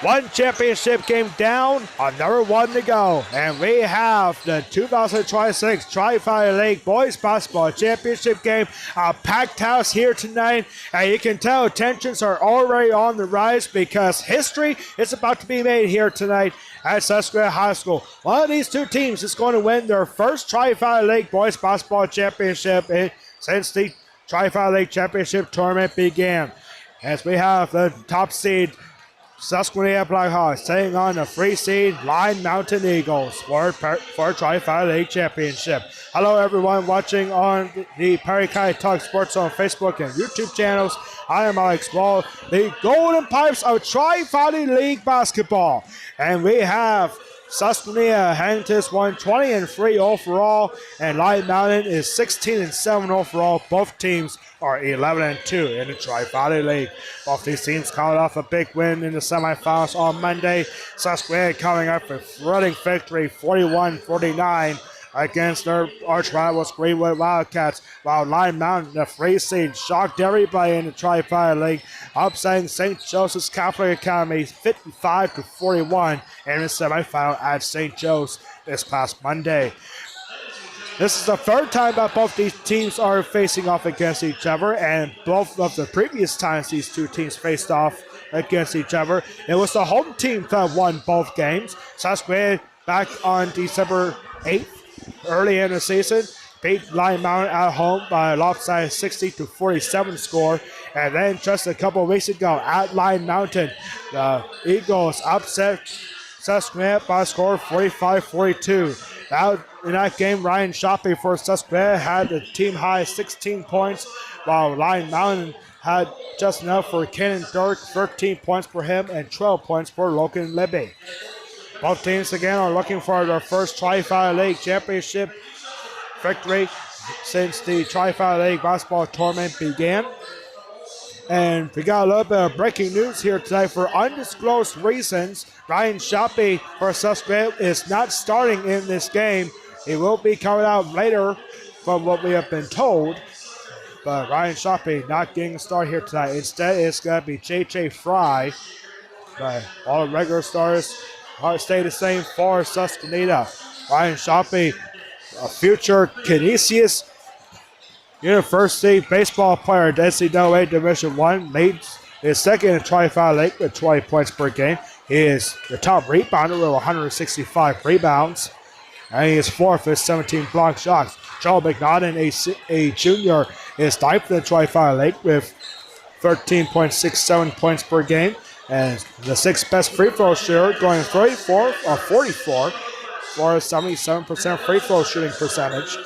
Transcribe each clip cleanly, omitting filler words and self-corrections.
One championship game down, another one to go. And we have the 2026 Tri-Valley League Boys Basketball Championship game. A packed house here tonight. And you can tell tensions are already on the rise because history is about to be made here tonight at Susquenita High School. One of these two teams is going to win their first Tri-Valley League Boys Basketball Championship since the Tri-Valley League Championship tournament began. As we have the top seed Susquenita Blackhawks taking on the 3 seed Line Mountain Eagles for Tri-Valley League Championship. Hello everyone watching on the Perry County Talk Sports on Facebook and YouTube channels. I am Alex Wall, the Golden Pipes of Tri-Valley League Basketball. And we have Susquenita heading to this one 20-3 overall, and Line Mountain is 16-7 overall. Both teams are 11-2 in the Tri-Valley League. Both these teams coming off a big win in the semifinals on Monday. Susquenita coming up with a thrilling victory, 41-49 against their arch rivals Greenwood Wildcats, while Line Mountain, the 3 seed, shocked everybody in the Tri-Valley League, upsetting St. Joseph's Catholic Academy 55-41 in the semifinal at St. Joe's this past Monday. This is the third time that both these teams are facing off against each other, and both of the previous times these two teams faced off against each other, it was the home team that won both games. Susquenita back on December 8th, early in the season, beat Line Mountain at home by a lopsided 60-47 score. And then just a couple of weeks ago at Line Mountain, the Eagles upset Susquenita by a score of 45-42. In that game, Ryan Shopping for Susquenita had a team-high 16 points, while Line Mountain had just enough for Kenan Dirk, 13 points for him, and 12 points for Logan Libby. Both teams, again, are looking for their first Tri-Valley League Championship victory since the Tri-Valley League basketball tournament began. And we got a little bit of breaking news here tonight. For undisclosed reasons, Ryan Shoppy for Susquenita is not starting in this game. He will be coming out later from what we have been told. But Ryan Shoppy not getting a start here tonight. Instead, it's going to be J.J. Fry. But all the regular starters stay the same for Susquenita. Ryan Shoppy, a future Canisius University baseball player at NCAA Division I, leads his second in Tri-Valley League with 20 points per game. He is the top rebounder with 165 rebounds, and he is fourth with 17 block shots. Joe McNaughton, a junior, is ninth in the Tri-Valley League with 13.67 points per game, and the sixth best free throw shooter, going 44 for a 77% free throw shooting percentage.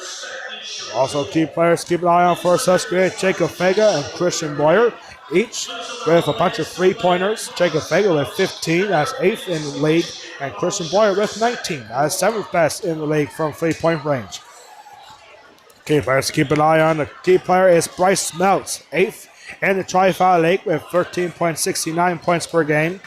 Also, key players keep an eye on for Susquenita, Jacob Vega and Christian Boyer, each with a bunch of three-pointers. Jacob Vega with 15, that's 8th in the league, and Christian Boyer with 19, that's 7th best in the league from three-point range. Key players to keep an eye on. The key player is Bryce Smeltz, 8th in the Tri-Valley League with 13.69 points per game.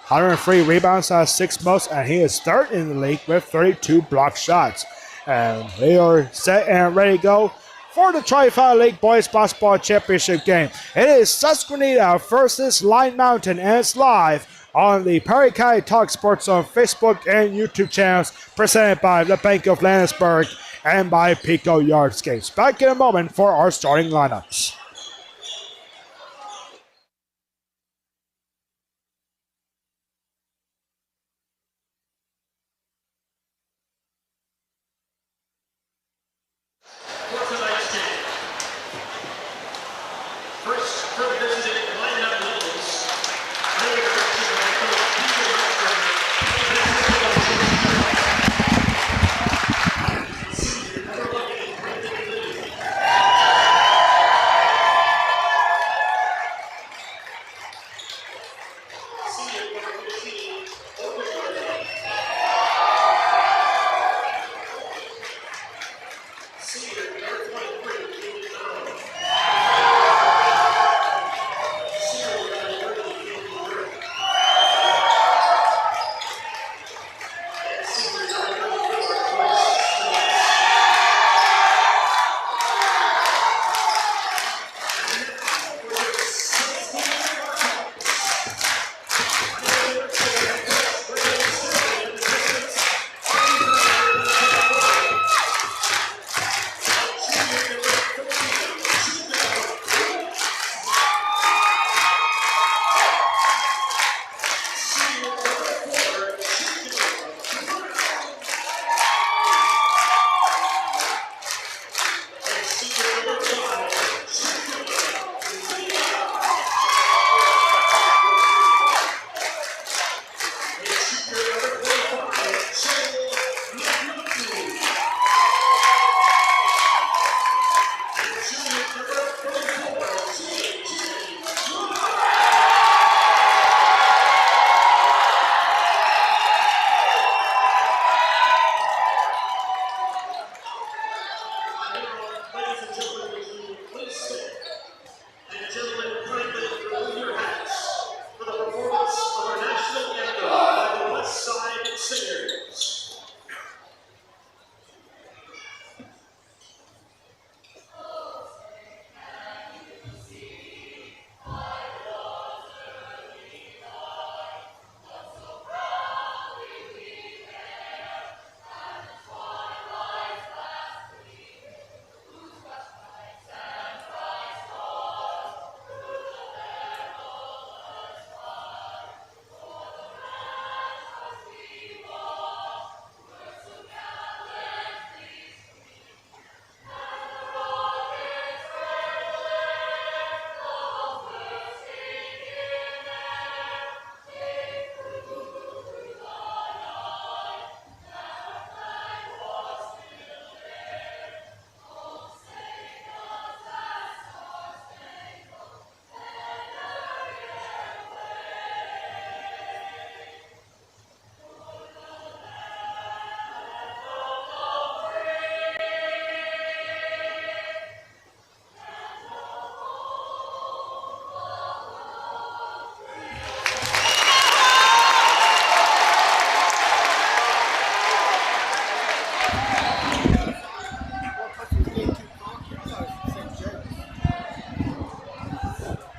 103 rebounds, that's 6th most, and he is 3rd in the league with 32 block shots. And they are set and ready to go for the Tri-Valley League Boys Basketball Championship game. It is Susquenita versus Line Mountain, and it's live on the Perry County Talk Sports on Facebook and YouTube channels, presented by the Bank of Landisburg and by Pico Yardscapes. Back in a moment for our starting lineups.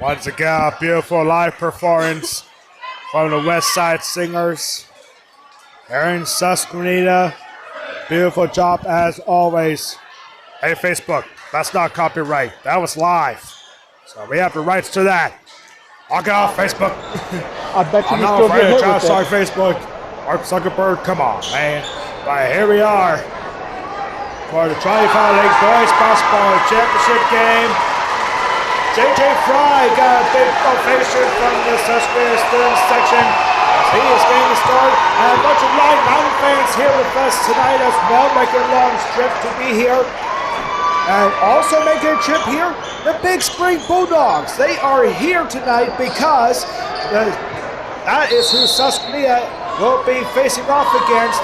Once again, a beautiful live performance from the West Side Singers. Here in Susquenita. Beautiful job as always. Hey, Facebook, that's not copyright. That was live. So we have the rights to that. I'll get off Facebook. I bet you I'm not afraid to try to start Facebook. Mark Zuckerberg, come on, man. But here we are for the Tri-Valley League Boys Basketball Championship game. J.J. Fry got a big ovation from the Susquenita student section as he is getting the start. And a bunch of Line Mountain fans here with us tonight as well, making a long trip to be here. And also making a trip here, the Big Spring Bulldogs. They are here tonight because that is who Susquenita will be facing off against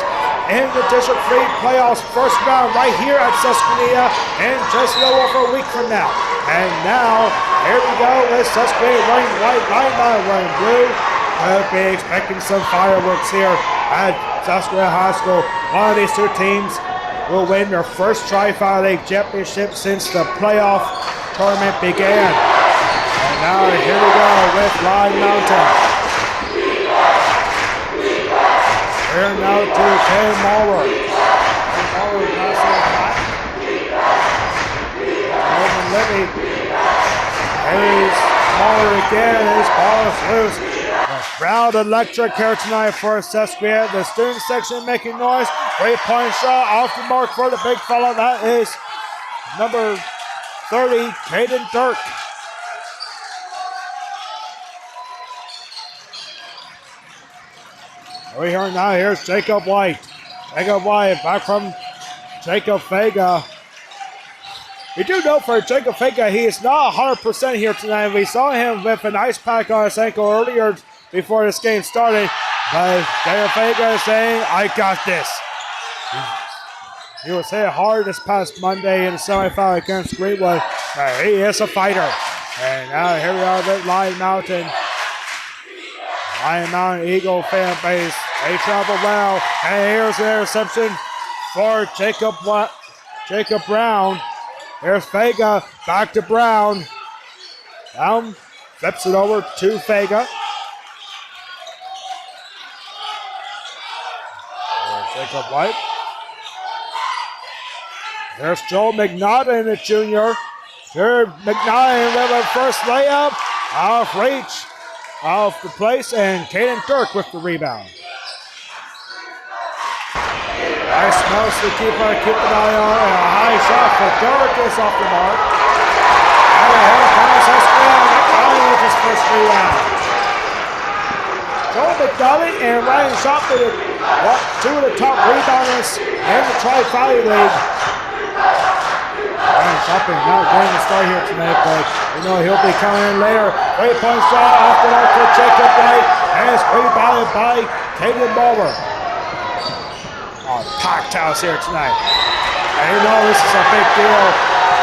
in the District 3 playoffs first round right here at Susquenita in just a little over a week from now. And now, here we go with Susquenita running white, Line Mountain running blue. We'll be expecting some fireworks here at Susquenita High School. One of these two teams will win their first Tri-Valley League championship since the playoff tournament began. And now here we go with Line Mountain. Here now to Kay Muller. Kay Muller passing it back. Over Libby. Hayes Muller again. His ball is loose. Crowd electric here tonight for Susquenita. The student section making noise. 3-point shot off the mark for the big fella. That is number 30, Caden Dirk. Over here now, here's Jacob White. Jacob White back from Jacob Vega. We do know for Jacob Vega, he is not 100% here tonight. We saw him with an ice pack on his ankle earlier before this game started. But Jacob Vega is saying, I got this. He was hit hard this past Monday in the semifinal against Greenwood. But he is a fighter. And now here we are with Line Mountain. Line Mountain Eagle fan base. They travel well. And here's the interception for Jacob Brown. Here's Vega. Back to Brown. Brown flips it over to Vega. There's Jacob White. There's Joel McNaughton, the junior. Here, McNaughton with a first layup. Off reach. Off the place. And Caden Dirk with the rebound. Nice mouse to keep an eye on. And a high shot for Dirk is off the mark. And a hair pass has been McNaughton with his first rebound. Joel McNaughton and Ryan Shopping, two of the top rebounders in the Tri-Valley League. Ryan Shopping not getting a start here tonight, but you know he'll be coming in later. 3-point shot off the mark for Jacob White, and it's rebounded by Caden Muller. Packed house here tonight. And you know this is a big deal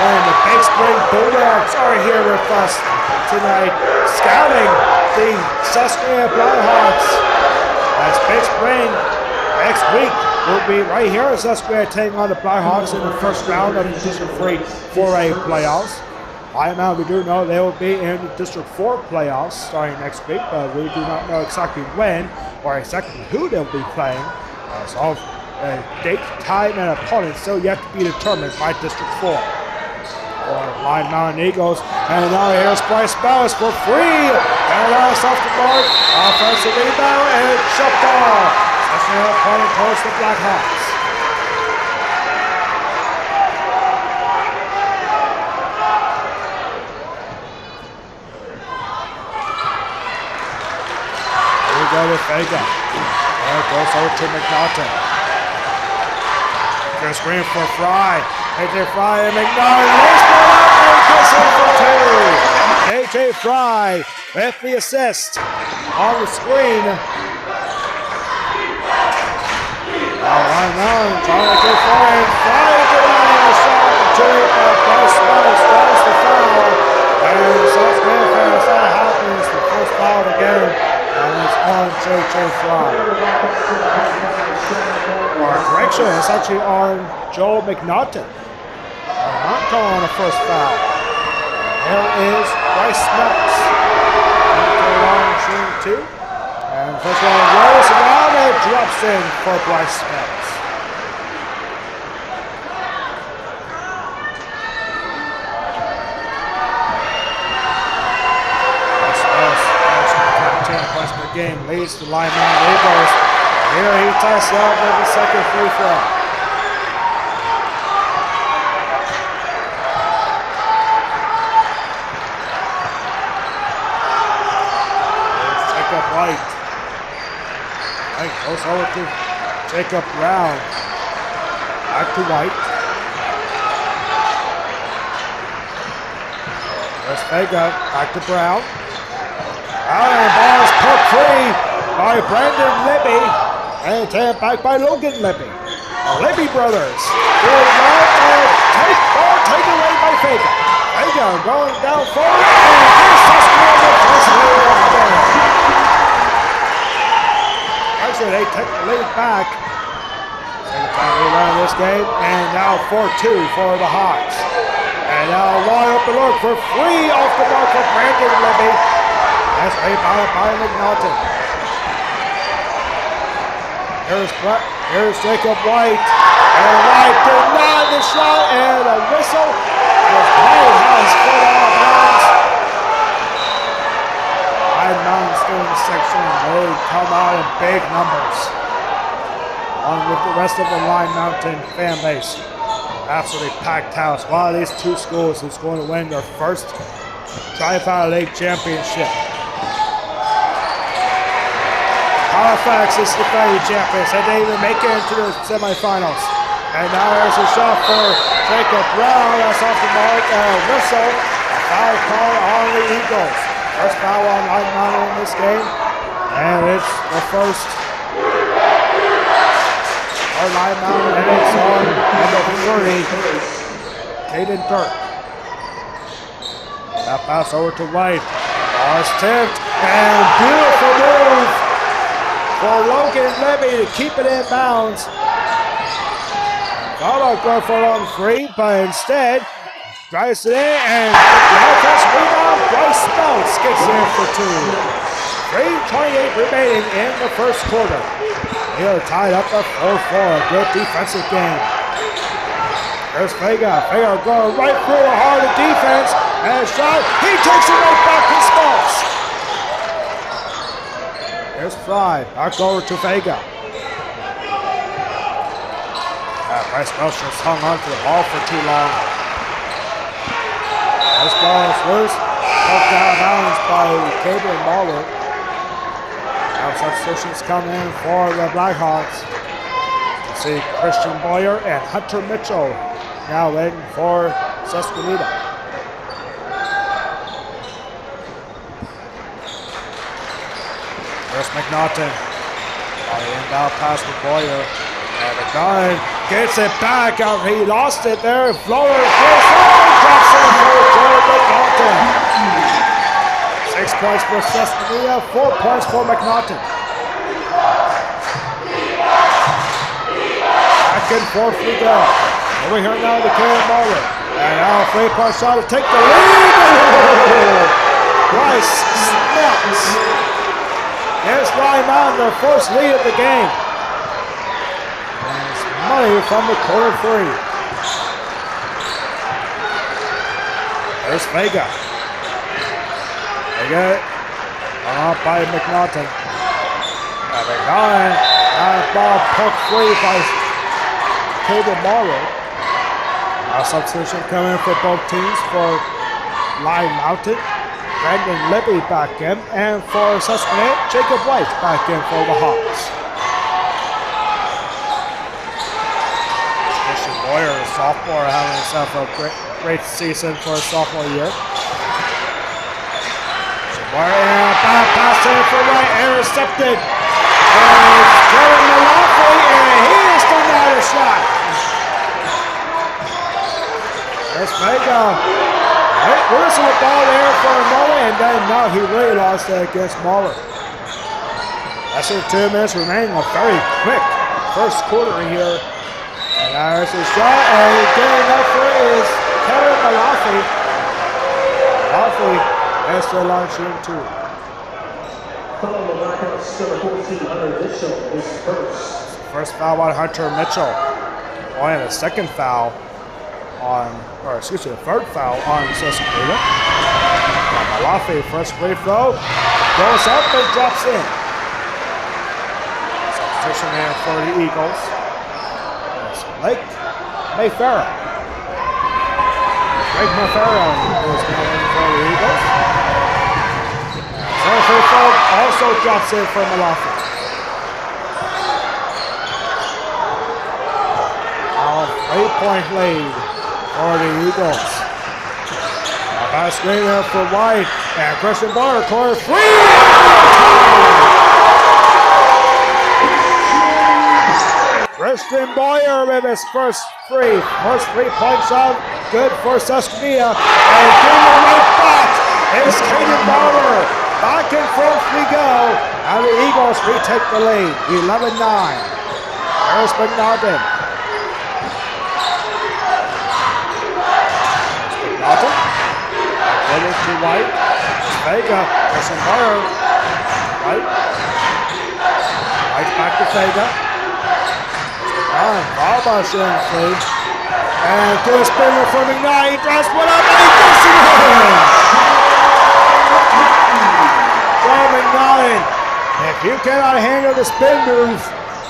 when the Big Spring Bulldogs are here with us tonight, scouting the Susquenita Blackhawks. As Big Spring next week will be right here in Susquenita taking on the Blackhawks in the first round of the District 3 4A playoffs. Now we do know they will be in the District 4 playoffs starting next week, but we do not know exactly when or exactly who they'll be playing. So date, time, and opponent still yet to be determined by District 4. For Line Mountain Eagles. And now here's Bryce Bellis for free. And that's off the mark. Offensive rebound and shot ball. Susquenita opponent towards the Blackhawks. Here we go with Vega. There it goes over to McNaughton. There's screen for Fry. AJ Fry and McNaughton. And AJ Fry with the assist on the screen. Line Mountain trying to get Fry. Fry getting a shot to Bryce Wells draws the foul. And Susquenita fans, that happens. The first foul of the game. And it's on JJ Fry. Correction, it's actually on Joel McNaughton. Not calling on the first foul. There is Bryce Smelts. Into long string 2. And first one rolls around and drops in for Bryce Smelts. Bryce Smelts, 10 points per game, leads the Lime Mountain Eagles. Here he ties up with the second free throw. White. White goes over to Jacob Brown. Back to White. There's Vega. Back to Brown. Brown and ball is put free by Brandon Libby. And taken back by Logan Libby. The Libby brothers. Good love and taken away by Vega. Vega going down forward. And Susquenita first lead of the game. Actually, they take the lead back. Second time we won this game, and now 4-2 for the Hawks. And now wide open look for free off the mark for Brandon Libby. That's rebounded by McNaughton. Here's Jacob White. And White denied the shot, and a whistle. As White has foot out of bounds. Mountain student section, they come out in big numbers, along with the rest of the Lime Mountain fan base. Absolutely packed house. One of these two schools is going to win their first Tri-Valley League championship. Halifax is the defending champions, and they even make it into the semifinals. And now there's a shot for Jacob Brown. That's off the mark, and a whistle. A foul call on the Eagles. First foul on Lime Mountain in this game, and it's the first for Lime Mountain, and it's on number 30, Caden Dirk. That pass over to White. Ball is tipped, and beautiful move for Logan Libby to keep it in bounds. Thought I'd go for a long three, but instead, drives it in, and the offense rebound, Bryce Smelts gets in for 2. 3:28 remaining in the first quarter. They're tied up at 4-4. A good defensive game. There's Vega. Vega going right through the heart of defense, and a shot. He takes it right back to Smelts. There's Fry. Back over to Vega. Bryce Smelts just hung on to the ball for too long. This ball is loose, poked out of bounds by Cable and Mahler. Now substitutions come in for the Blackhawks. You see Christian Boyer and Hunter Mitchell now waiting for Susquenita. There's McNaughton. On the inbound pass to Boyer. And the guy gets it back out. He lost it there. Floater drops in for Jordan McNaughton. 6 points for Susquenita, 4 points for McNaughton. Back and forth we go. Over here now to Karen Muller. And now a 3-point shot to take the lead. Bryce Smelts. Here's Lime Mountain, their first lead of the game. Money from the corner 3. There's Vega. Vega up by McNaughton. And they got it. That ball poked free by Cable Morrow. Now substitution coming for both teams for Lime Mountain. Brandon Libby back in. And for Susquenita, Jacob White back in for the Hawks. Boyer, a sophomore, having himself a great season for a sophomore year. Boyer and back pass in for White, intercepted. And Kevin Malafley, and he is denied a shot. There's Vega. Where's the ball there for Muller, and then now he really lost it against Muller. That's in 2 minutes remaining. A very quick first quarter here. And there's a shot, and getting up for it is Kevin Malafley. Malafi is the line shooting 2. First foul on Hunter Mitchell. Only the second foul the third foul on Susquenita. Malafi, first free throw, goes up and drops in. Substitution here for the Eagles. That's Lake Mayfarrow. Lake Mayfarrow is going in for the Eagles. Second free throw also drops in for Malafi. Now a 3-point lead for the Eagles. Pass screen there for White, and Christian Boyer, corner 3! Christian Boyer with his first 3-point shot, good for Susquenita, and giving it right back is Caden Boyer. Back and forth we go, and the Eagles retake the lead, 11-9. There's McNaughton. Over to White, Vega, Christian Boyer, White back to Vega, Baba showing free, and good spinner for McKnight, he drives one up, and he gets it in! From McKnight, if you cannot handle the spin move,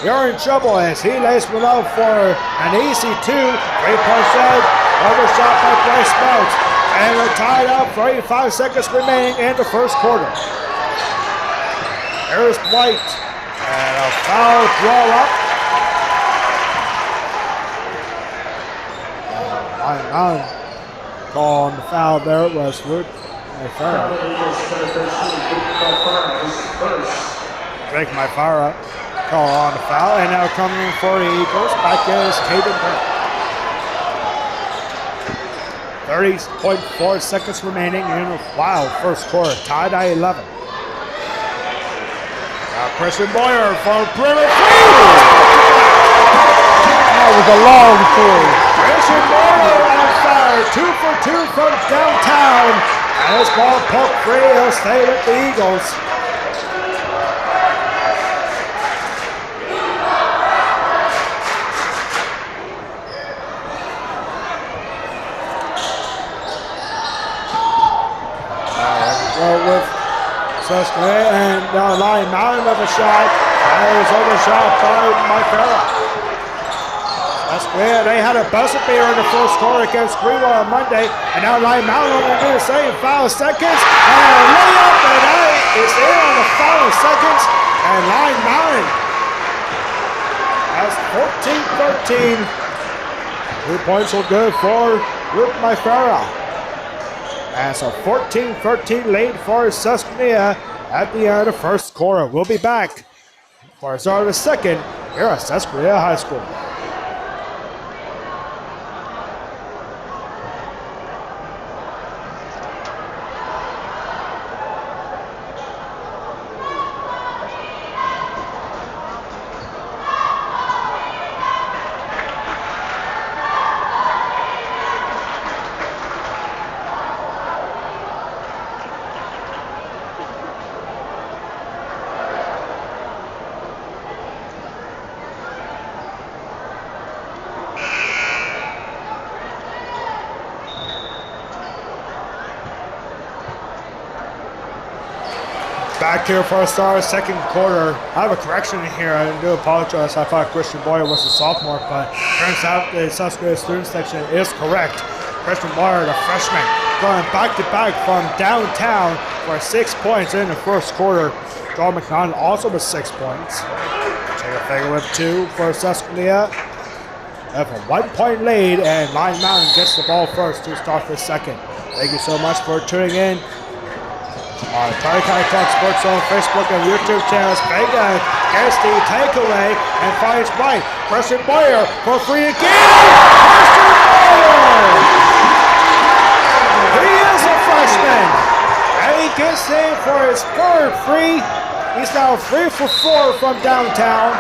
you're in trouble as he lays one up for an easy 2, 3-point shot, overshot by Bryce Spouts. And we're tied up, 45 seconds remaining in the first quarter. There's White, and a foul draw up. Call on the foul there at Westwood. Drake Mayfarrow call on the foul, and now coming for the Eagles, back is Caden Burke. 30.4 seconds remaining in a wild first quarter, tied at 11. Now Christian Boyer from perimeter 3! That was a long 3. Christian Boyer on fire, 2 for 2 from downtown. And this ball poked free, he'll stay with the Eagles. With Susquenita and Line Mountain with a shot. That was overshot by Mayfarrow. Susquenita, they had a buzzer beater in the first quarter against Greenville on Monday, and now Line Mountain will do the same. Foul seconds, and a layup, and that is in on the final seconds, and Line Mountain has 14-13. 2 points will go for Luke Mayfarrow. And so 14-13 lead for Susquenita at the end of the first quarter. We'll be back for the start of the second here at Susquenita High School. Back here for a start, second quarter. I have a correction here. I do apologize. I thought Christian Boyer was a sophomore, but turns out the Susquenita student section is correct. Christian Boyer, the freshman, going back-to-back from downtown for 6 points in the first quarter. Joel McNaughton also with 6 points. Take a figure with 2 for Susquenita. They have a 1-point lead, and Line Mountain gets the ball first to start the second. Thank you so much for tuning in. On Tarry County Talk Sports on Facebook and YouTube channels. Vega gets the takeaway and finds White. Christian Boyer for free again. Christian Boyer! He is a freshman. And he gets in for his third free. He's now 3 for 4 from downtown.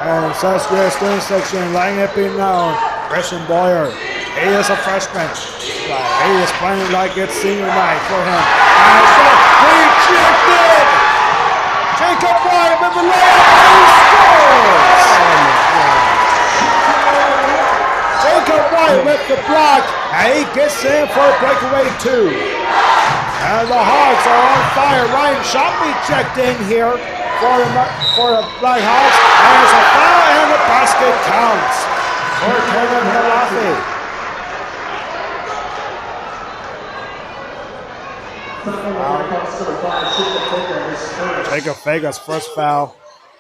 And Susquenita student section letting it be known. Christian Boyer He is a freshman. He is playing like it's senior night for him. And a shot rejected. Jacob White with the layup and he scores. Jacob White with the block and he gets in for a breakaway 2. And the Hogs are on fire. Ryan Shoppy checked in here for the Blackhawks. And there's a foul and the basket counts for Kevin Malafi. Jacob Vega's first foul.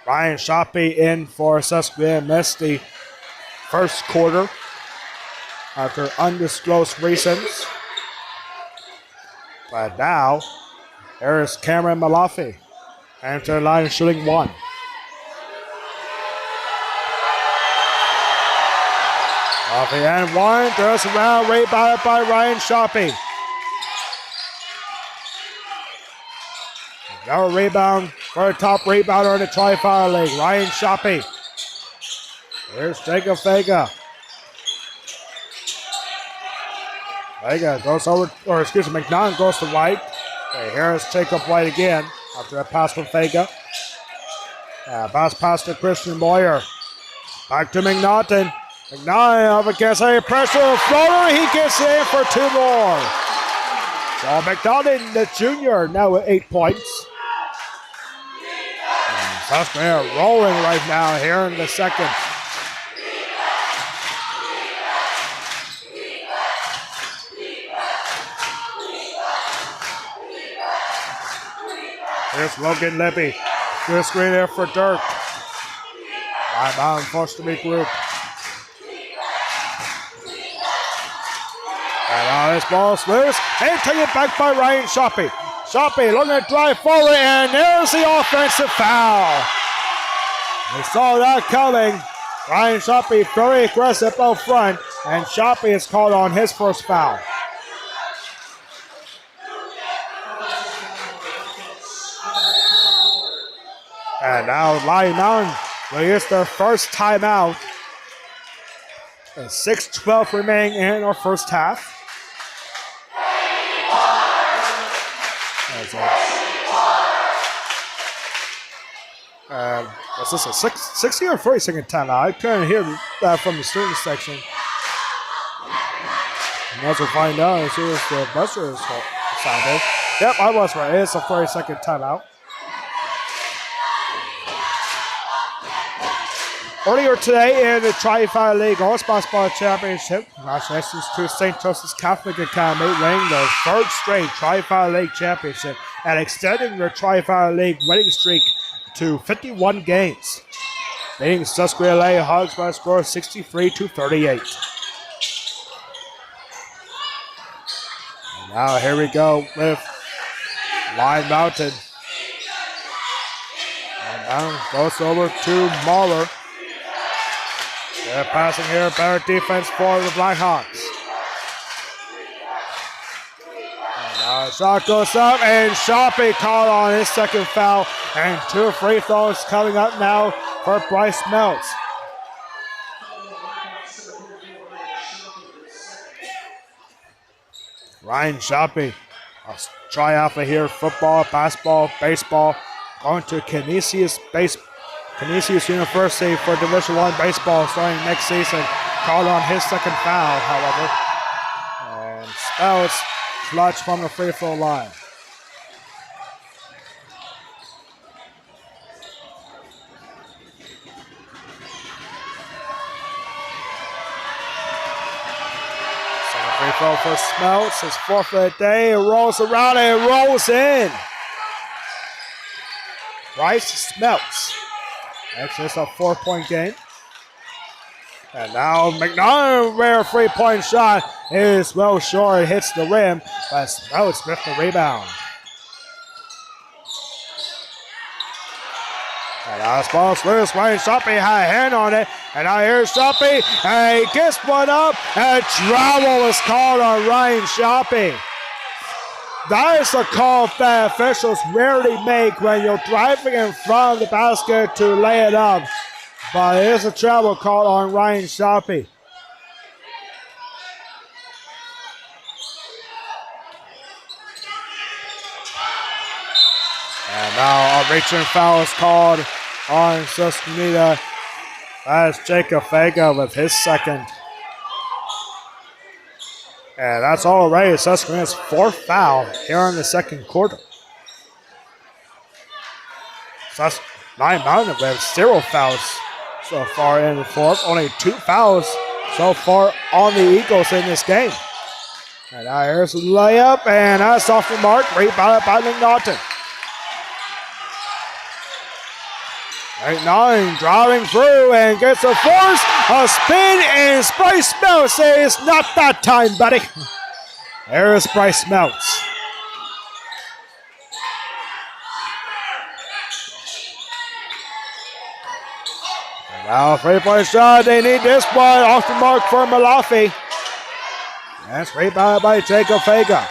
Ryan Shoppy in for Susquenita missed the first quarter after undisclosed reasons. But now, there is Cameron Malafi. And to the line shooting 1. Malafi and 1. Throws around, rebounded by Ryan Shoppy. Now a rebound for a top rebounder in the Tri-Fire League, Ryan Shoppy. Here's Jacob Vega. Vega goes over, or excuse me, McNaughton goes to White. Okay, here's Jacob White again after a pass from Vega. Bounce pass to Christian Boyer. Back to McNaughton. McNaughton up against a pressure floater. He gets in for 2 more. So McNaughton, the junior, now with 8 points. Susquenita rolling right now here in the second. Here's Logan Libby. Good screen there for Dirk. Timeout forced to regroup. And now this ball's loose. And taken back by Ryan Shoppy. Shoppy looking to drive forward, and there's the offensive foul. We saw that coming. Ryan Shoppy very aggressive out front, and Shoppy is called on his first foul. And now Lyon Mountain will use their first timeout. 6:12 remaining in our first half. Was this a 60 or 40-second timeout? I couldn't hear that from the student section. And as we'll find out as soon as the buzzer is sounded. Yep, I was right. It's a 40-second timeout. Earlier today in the Tri-Fire League Girls Basketball Championship, congratulations to St. Joseph's Catholic Academy winning their 3rd straight Tri-Fire League Championship and extending their Tri-Fire League winning streak to 51 games, beating Susquenita Hogs by a score of 63-38. And now here we go with Lyon Mountain. And now goes over to Mahler. They're passing here, better defense for the Blackhawks. And shot goes up, and Shoppy called on his second foul, and 2 free throws coming up now for Bryce Meltz. Ryan Shoppy, a triathlete here, football, basketball, baseball, going to Canisius University for Division I baseball starting next season. Called on his second foul, however. And Spouts clutch from the free throw line. Second free throw for Smeltz. His 4th of the day. It rolls around and it rolls in. Bryce Smeltz. Actually, it's a 4-point game. And now McNaughton, rare 3-point shot, is well short. It hits the rim, but Smeltz with the rebound. And now this ball's loose. Ryan Shoppy had a hand on it. And now here's Shoppy, and he gets one up, and travel is called on Ryan Shoppy. That is a call that officials rarely make when you're driving in front of the basket to lay it up. But it is a travel call on Ryan Shoppy. Now a reaching foul is called on Susquenita. That's Jacob Vega with his second. And that's already Susquenita's fourth foul here in the second quarter. Lion Mountain with 0 fouls so far in the fourth. Only 2 fouls so far on the Eagles in this game. And now here's a layup, and that's off the mark. Rebounded by McNaughton. McNaughton driving through and gets a force, a spin, and Bryce Meltz says, not that time, buddy. There's Bryce Meltz. Now, 3-point shot. They need this one. Off the mark for Malafi. That's rebounded by Jacob Vega.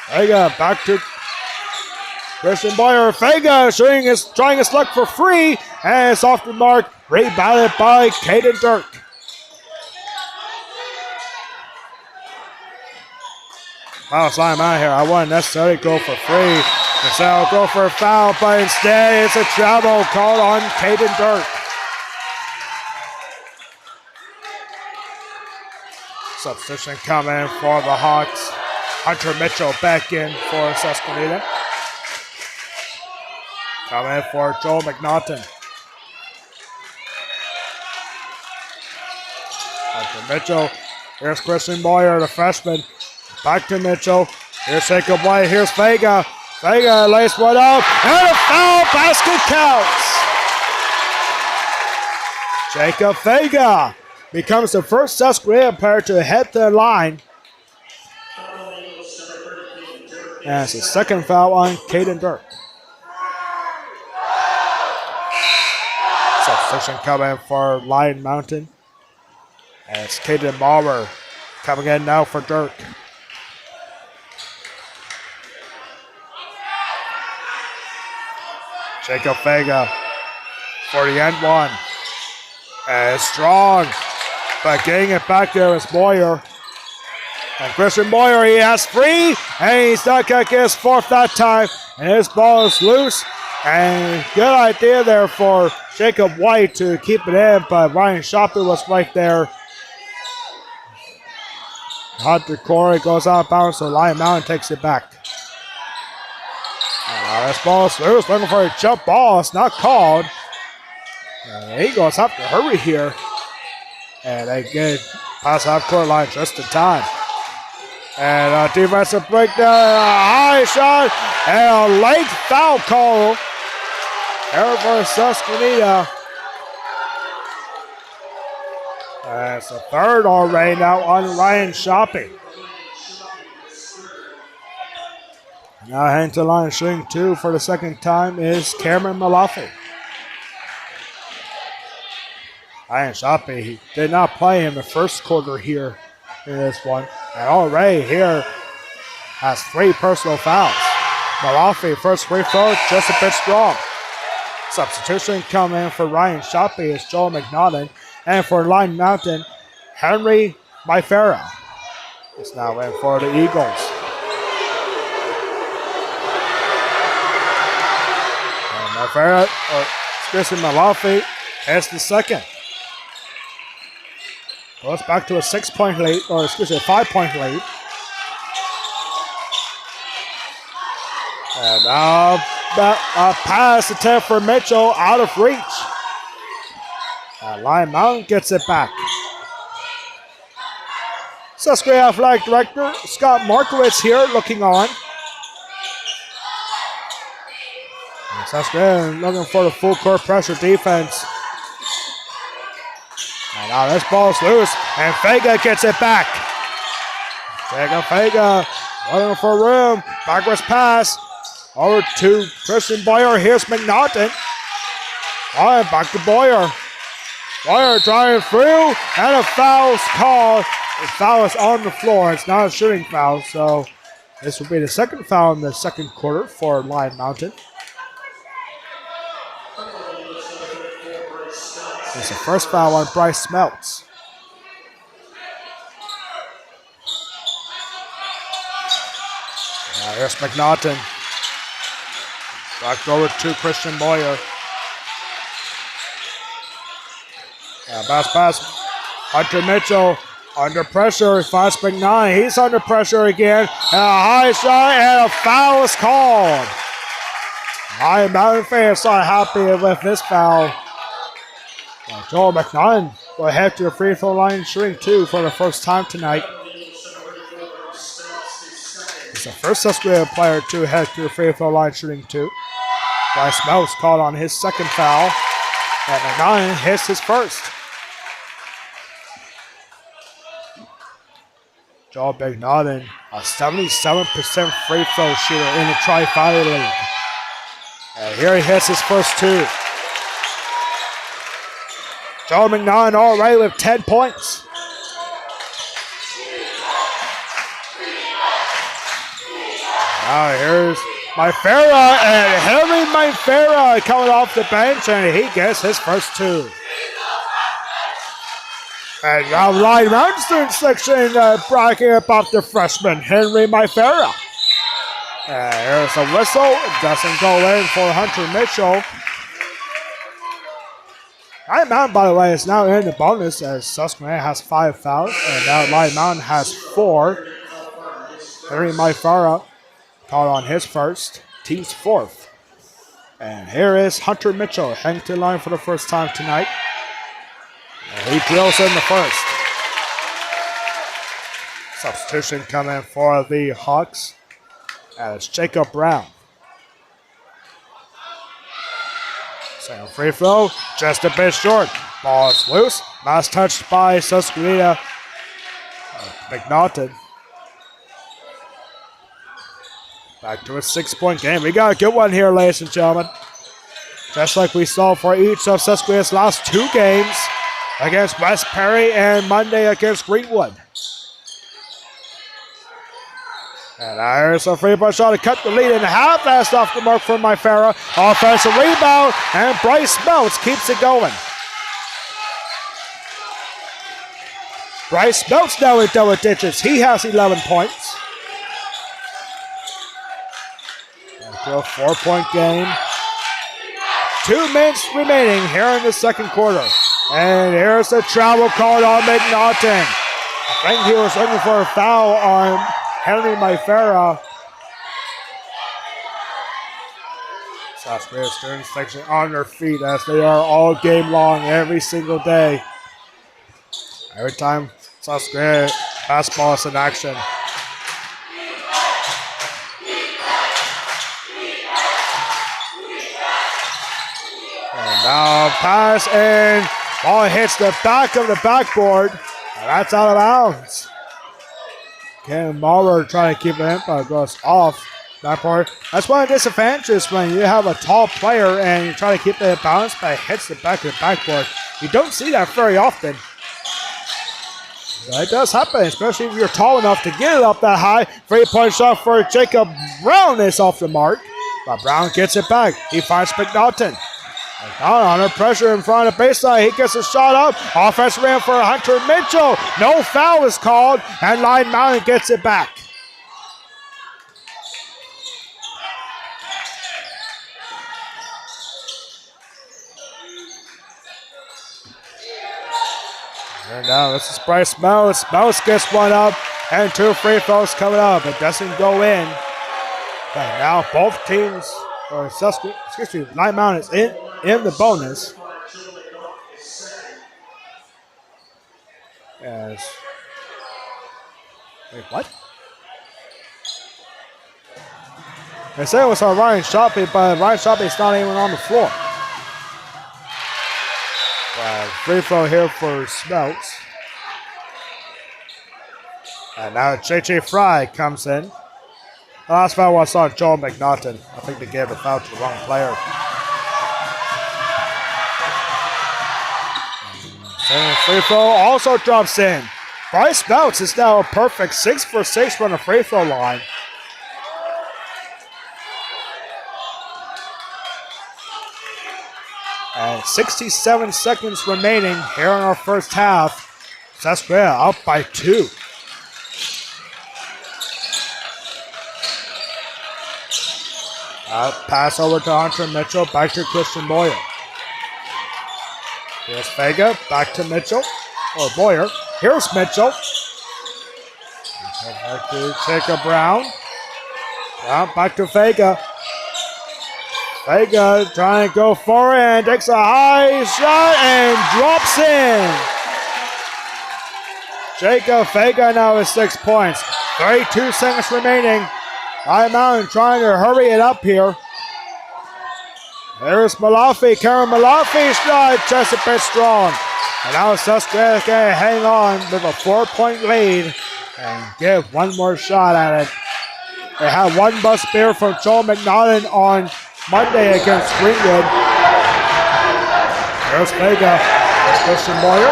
Vega back to Christian Boyer. Vega trying his luck for free. And it's off the mark. Rebounded by Caden Dirk. Foul sign out here. I wouldn't necessarily go for free. So I'll go for a foul, but instead it's a travel called on Caden Dirk. Substitution coming for the Hawks. Hunter Mitchell back in for Susquenita. Coming for Joel McNaughton. Hunter Mitchell. Here's Christian Boyer, the freshman. Back to Mitchell. Here's Jacob White. Here's Vega. Vega lays one up, and a foul basket counts. Jacob Vega becomes the first Susquenita player to head the line. And it's the second foul on Caden Dirk. Substitution coming for Lion Mountain. And it's Caden Maurer coming in now for Dirk. Jacob Vega for the end one. And strong, but getting it back there is Boyer. And Christian Boyer, he has free, and he's not going to get his fourth that time. And his ball is loose. And good idea there for Jacob White to keep it in, but Ryan Shopping was right there. Hunter Corey goes out of bounds, so Lion Mountain takes it back. This ball is loose, looking for a jump ball. It's not called. And the Eagles have to hurry here. And they get past half court line just in time. And a defensive breakdown, a high shot, and a late foul call. Here for Susquenita. And it's the third already now on Ryan Shopping. Now heading to the line shooting 2 for the second time is Cameron Malafi. Ryan Shopping, he did not play in the first quarter here in this one. And already here has 3 personal fouls. Malafi, first free throw, just a bit strong. Substitution coming in for Ryan Shopping is Joel McNaughton. And for Lion Mountain, Henry Myfera is now in for the Eagles. Myfera, Malafi has the second. Goes back to a 6-point lead, or excuse me, a 5-point lead. And now a pass attempt for Mitchell out of reach. Lion Mountain gets it back. Susquenita Athletic Director Scott Markowitz here looking on. And Susquenita looking for the full court pressure defense. And now this ball's loose, and Vega gets it back. Vega looking for room. Backwards pass over to Christian Boyer. Here's McNaughton. All right, back to Boyer. Boyer driving through, and a foul's called. The foul is on the floor. It's not a shooting foul, so this will be the second foul in the second quarter for Lion Mountain. It's the first foul on Bryce Meltz. Now here's McNaughton. Back over to Christian Boyer. Pass. Hunter Mitchell under pressure. Finds McNaughton. He's under pressure again. And a high shot and a foul is called. Iron Mountain fans are happy with this foul. Joel McNaughton will head to the free throw line shooting 2 for the first time tonight. He's the first Susquenita player to head to the free throw line shooting 2. Bryce Mouse called on his second foul, and McNaughton hits his first. Joel McNaughton, a 77% free throw shooter in the Tri-Valley League. And here he hits his first 2. Joel McNaughton all right with 10 points. Now here's Myfera, and Henry Myfera coming off the bench, and he gets his first 2. And now Line Mountain section bragging about the freshman, Henry Myfera. And here's a whistle. It doesn't go in for Hunter Mitchell. Lion Mountain, by the way, is now in the bonus as Susquenita has 5 fouls, and now Lion Mountain has 4. Henry Myfera called on his first, team's 4th. And here is Hunter Mitchell heading to the line for the first time tonight. And he drills in the first. Substitution coming for the Hawks as Jacob Brown. Second free throw, just a bit short. Ball is loose. Last touched by Susquenita. McNaughton. Back to a 6-point game. We got a good one here, ladies and gentlemen. Just like we saw for each of Susquenita's last 2 games against West Perry and Monday against Greenwood. And there's a free-throw shot to cut the lead in half. That's off the mark from Myfera. Offensive rebound, and Bryce Meltz keeps it going. Bryce Meltz now in double digits. He has 11 points. After a 4-point game. 2 minutes remaining here in the second quarter. And here's the travel called on McNaughton. I think he was looking for a foul on Henry Myfera. Susquenita student section on their feet as they are all game long, every single day. Every time Susquenita basketball is in action. And now pass, and ball hits the back of the backboard, and that's out of bounds. Ken Maurer trying to keep the impact, goes off that part. That's one of the disadvantages when you have a tall player and you try to keep the balance, but it hits the back of the backboard. You don't see that very often. But it does happen, especially if you're tall enough to get it up that high. 3-point shot for Jacob Brown is off the mark, but Brown gets it back. He finds McNaughton. McNaughton under pressure in front of the baseline. He gets a shot up. Offense ran for Hunter Mitchell. No foul is called, and Lion Mountain gets it back. And now this is Bryce Mouse. Mouse gets one up, and 2 free throws coming up. It doesn't go in. And now both teams, or Lion Mountain is in the bonus. Yes. Wait, what? They said it was on Ryan Shopping, but Ryan Shopping is not even on the floor. Free throw here for Smeltz. And now JJ Fry comes in. The last foul was on Joel McNaughton. I think they gave a foul to the wrong player. And free throw also drops in. Bryce Meltz is now a perfect 6 for 6 from the free throw line. And 67 seconds remaining here in our first half. Susquenita up by 2. Pass over to Hunter Mitchell. Back to Christian Boyer. Here's Vega. Back to Mitchell. Or Boyer. Here's Mitchell. Back to Jacob Brown. Brown back to Vega. Vega trying to go forward and takes a high shot and drops in. Jacob Vega now with 6 points. 32 seconds remaining. High Mountain trying to hurry it up here. There's Malafi. Karen Malafi's shot just a bit strong. And now Susquenita can hang on with a 4-point lead and give one more shot at it. They had one bus beer from Joel McNaughton on Monday against Greenwood. There's Vega. There's Christian Boyer.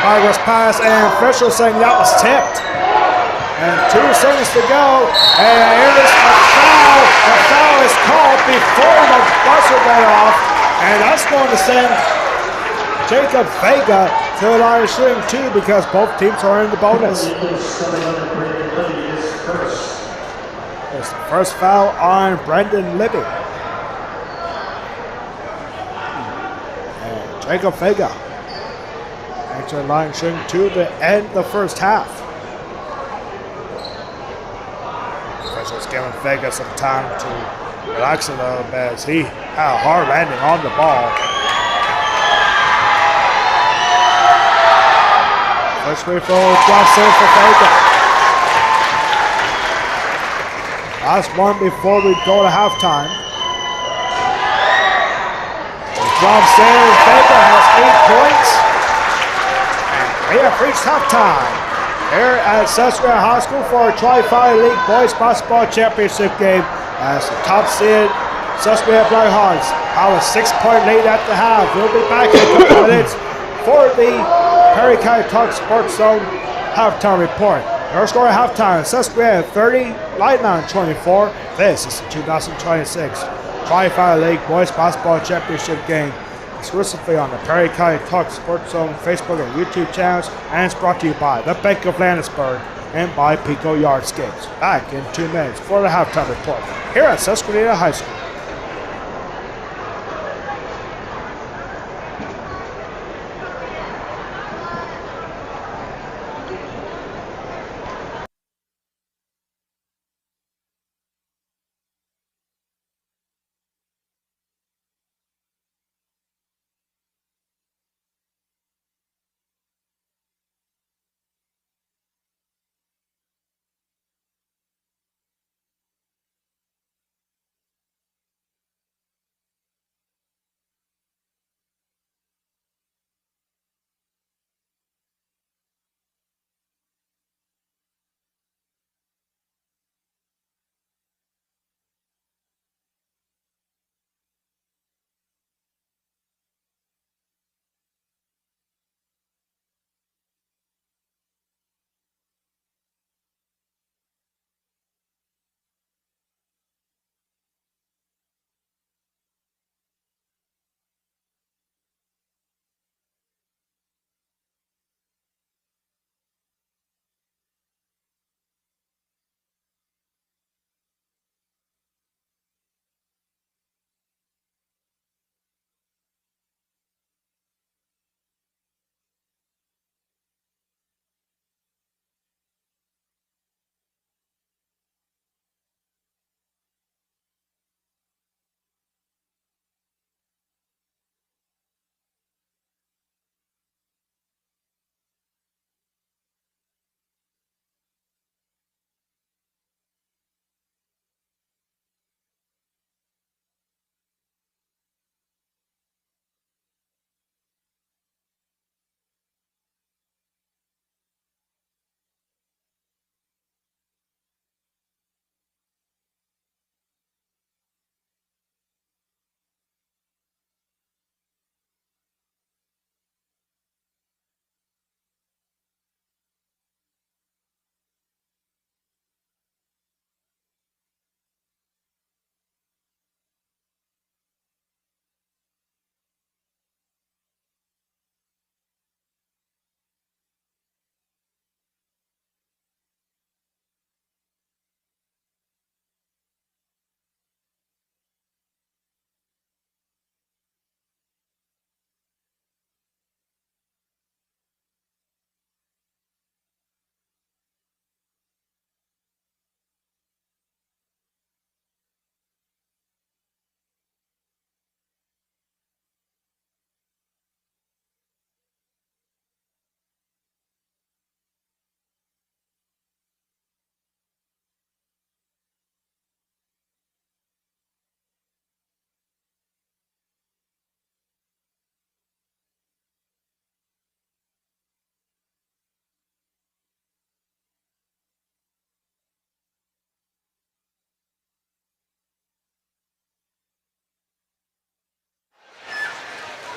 Progress pass, and official saying that was tipped. And 2 seconds to go. And here's a foul. The foul is called before the buzzer went off. And that's going to send Jacob Vega to the line of shooting 2 because both teams are in the bonus. It's the first foul on Brendan Libby. And Jacob Vega entering the line shooting 2 to end the first half. Officials giving Vega some time to relax a little bit as he had a hard landing on the ball. First free throw drops in for Vega. Last one before we go to halftime. Drops in. Vega has 8 points. And we have reached halftime here at Susquenita High School for a Tri-Valley League Boys Basketball Championship game as the top seed Susquenita Blackhawks have a 6-point lead at the half. We'll be back in a couple minutes for the Perry County Talk Sports Zone halftime report. Our score at halftime, Susquenita 30, Light Mountain 24. This is the 2026 Tri-Valley League Boys Basketball Championship game, exclusively on the Perry County Talk Sports Zone Facebook and YouTube channels, and it's brought to you by the Bank of Landisburg and by Pico Yardscapes. Back in 2 minutes for the halftime report here at Susquenita High School.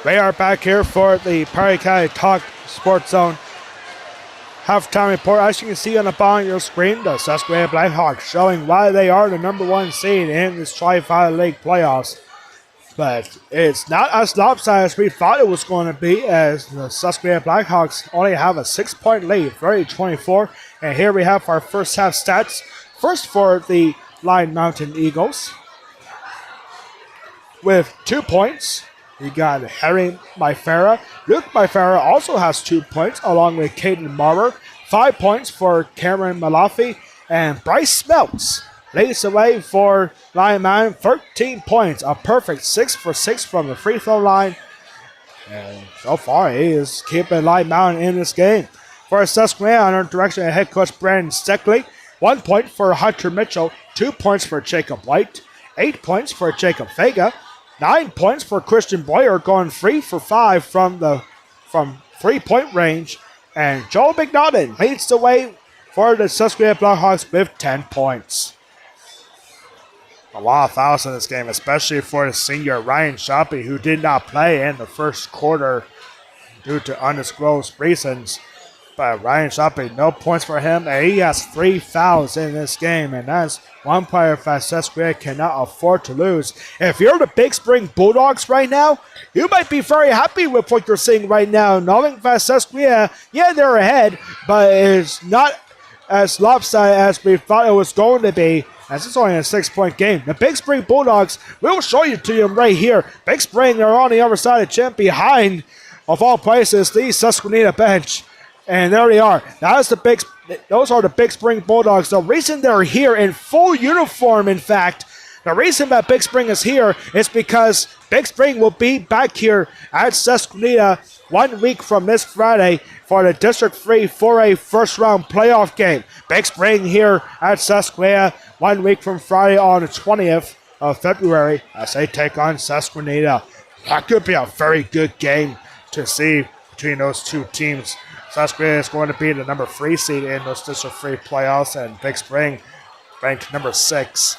We are back here for the Perry County Talk Sports Zone halftime report. As you can see on the bottom of your screen, the Susquenita Blackhawks showing why they are the number one seed in this Tri-Valley League playoffs. But it's not as lopsided as we thought it was going to be, as the Susquenita Blackhawks only have a 6-point lead, 30-24. And here we have our first half stats. First for the Lyon Mountain Eagles with 2 points. You got Harry Myfera. Luke Myfera also has 2 points, along with Caden Marber. 5 points for Cameron Malafi. And Bryce Smeltz leads the way for Lyon Mountain. 13 points. A perfect 6 for 6 from the free throw line. And so far, he is keeping Lyon Mountain in this game. For Susquenita, under direction of head coach Brandon Steckley, 1 point for Hunter Mitchell. 2 points for Jacob White. 8 points for Jacob Vega. 9 points for Christian Boyer, going 3 for 5 from 3-point range. And Joel McNaughton leads the way for the Susquenita Blackhawks with 10 points. A lot of fouls in this game, especially for the senior Ryan Shoppy, who did not play in the first quarter due to undisclosed reasons. But Ryan Shoppy, no points for him, and he has 3 fouls in this game, and that's one player that Susquenita cannot afford to lose. If you're the Big Spring Bulldogs right now, you might be very happy with what you're seeing right now, knowing that Susquenita, yeah, they're ahead, but it's not as lopsided as we thought it was going to be, as it's only a 6-point game. The Big Spring Bulldogs, we'll show you to them right here. Big Spring are on the other side of the gym, behind, of all places, the Susquenita bench. And there they are. Those are the Big Spring Bulldogs. The reason they're here in full uniform, in fact, the reason that Big Spring is here is because Big Spring will be back here at Susquenita 1 week from this Friday for the District 3 4A first round playoff game. Big Spring here at Susquenita 1 week from Friday on the 20th of February as they take on Susquenita. That could be a very good game to see between those two teams. Susquenita is going to be the number 3 seed in those District 3 playoffs, and Big Spring ranked number 6.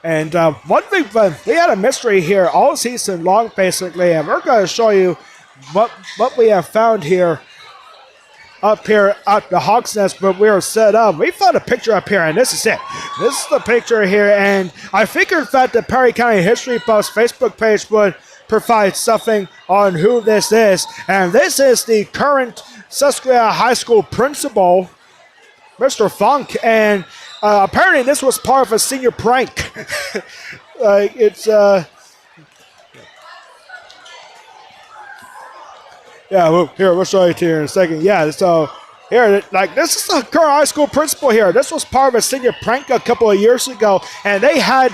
And one thing, we had a mystery here all season long, basically, and we're going to show you what we have found here up here at the Hawks Nest where we are set up. We found a picture up here, and this is it. This is the picture here, and I figured that the Perry County History Buffs Facebook page would provide something on who this is. And this is the current Susquenita High School principal, Mr. Funk. And apparently this was part of a senior prank. We'll show you here in a second. Yeah, so here, this is the current high school principal here. This was part of a senior prank a couple of years ago, and they had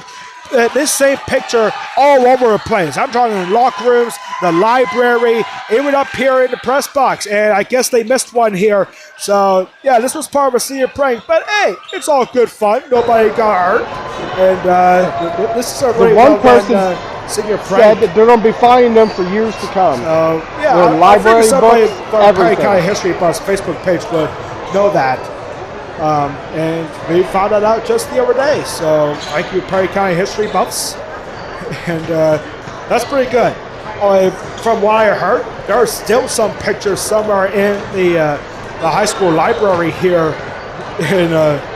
this same picture all over the place. I'm talking in locker rooms, the library, even up here in the press box. And I guess they missed one here. So, yeah, this was part of a senior prank. But, hey, it's all good fun. Nobody got hurt. And this is a really well-done senior prank. Said that they're going to be finding them for years to come. So, yeah, I think somebody from Perry County History Buffs Facebook page would know that. And we found that out just the other day. So thank you, Perry County History Buffs. And that's pretty good. From what I heard, there are still some pictures somewhere in the high school library here in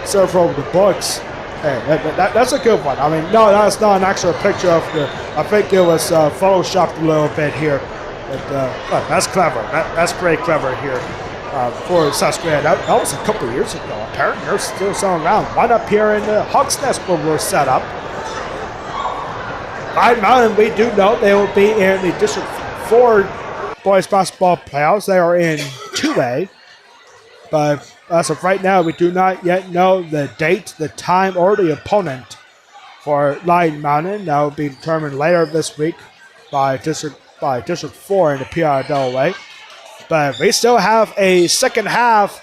several of the books. Hey, that's a good one. I mean, no, that's not an actual picture of I think it was photoshopped a little bit here. But that's clever. That's pretty clever here. For Susquenita. That was a couple of years ago. Apparently, there's still some around. One up here in the Hawks Nest where we're set up. Lyon Mountain, we do know they will be in the District 4 boys basketball playoffs. They are in 2A. But as of right now, we do not yet know the date, the time, or the opponent for Lyon Mountain. That will be determined later this week by District 4 in the PRLA. But we still have a second half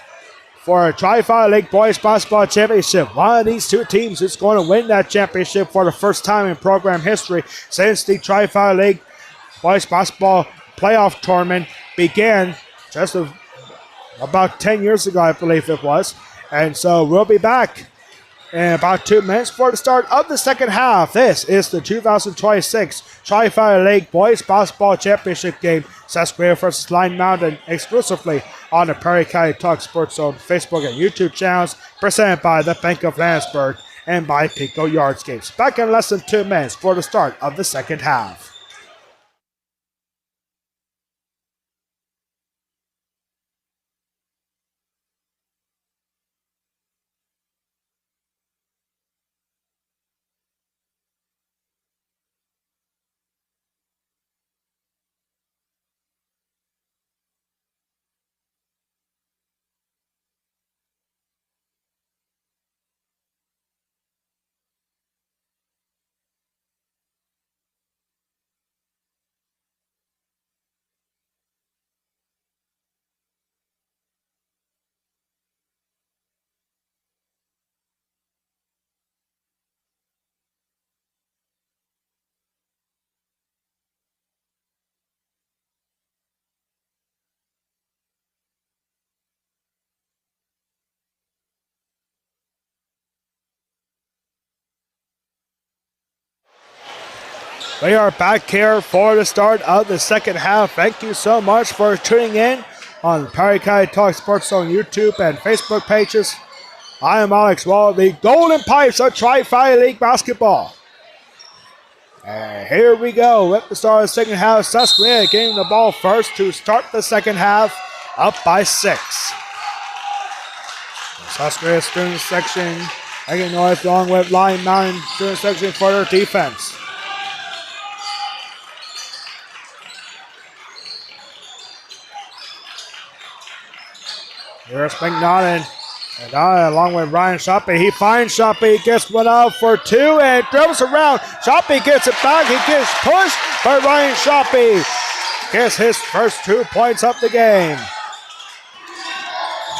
for a Tri-Valley League Boys Basketball Championship. One of these two teams is going to win that championship for the first time in program history since the Tri-Valley League Boys Basketball Playoff Tournament began just about 10 years ago, I believe it was. And so we'll be back in about 2 minutes for the start of the second half. This is the 2026 Tri-Valley League Boys Basketball Championship game. Susquenita versus Line Mountain exclusively on the Prairie County Talk Sports Zone Facebook and YouTube channels, presented by the Bank of Landsberg and by Pico Yardscapes. Back in less than 2 minutes for the start of the second half. We are back here for the start of the second half. Thank you so much for tuning in on the Prairie County Talk Sports Zone YouTube and Facebook pages. I am Alex Wall, the Golden Pipes of Tri-Valley League Basketball. And here we go with the start of the second half. Susquenita getting the ball first to start the second half, up by 6. Susquenita student section making noise along with Line Mountain student section for their defense. Here's McNaughton. And along with Ryan Shoppy. He finds Shoppy, gets one out for 2 and dribbles around. Shoppy gets it back. He gets pushed by Ryan Shoppy. Gets his first 2 points up the game.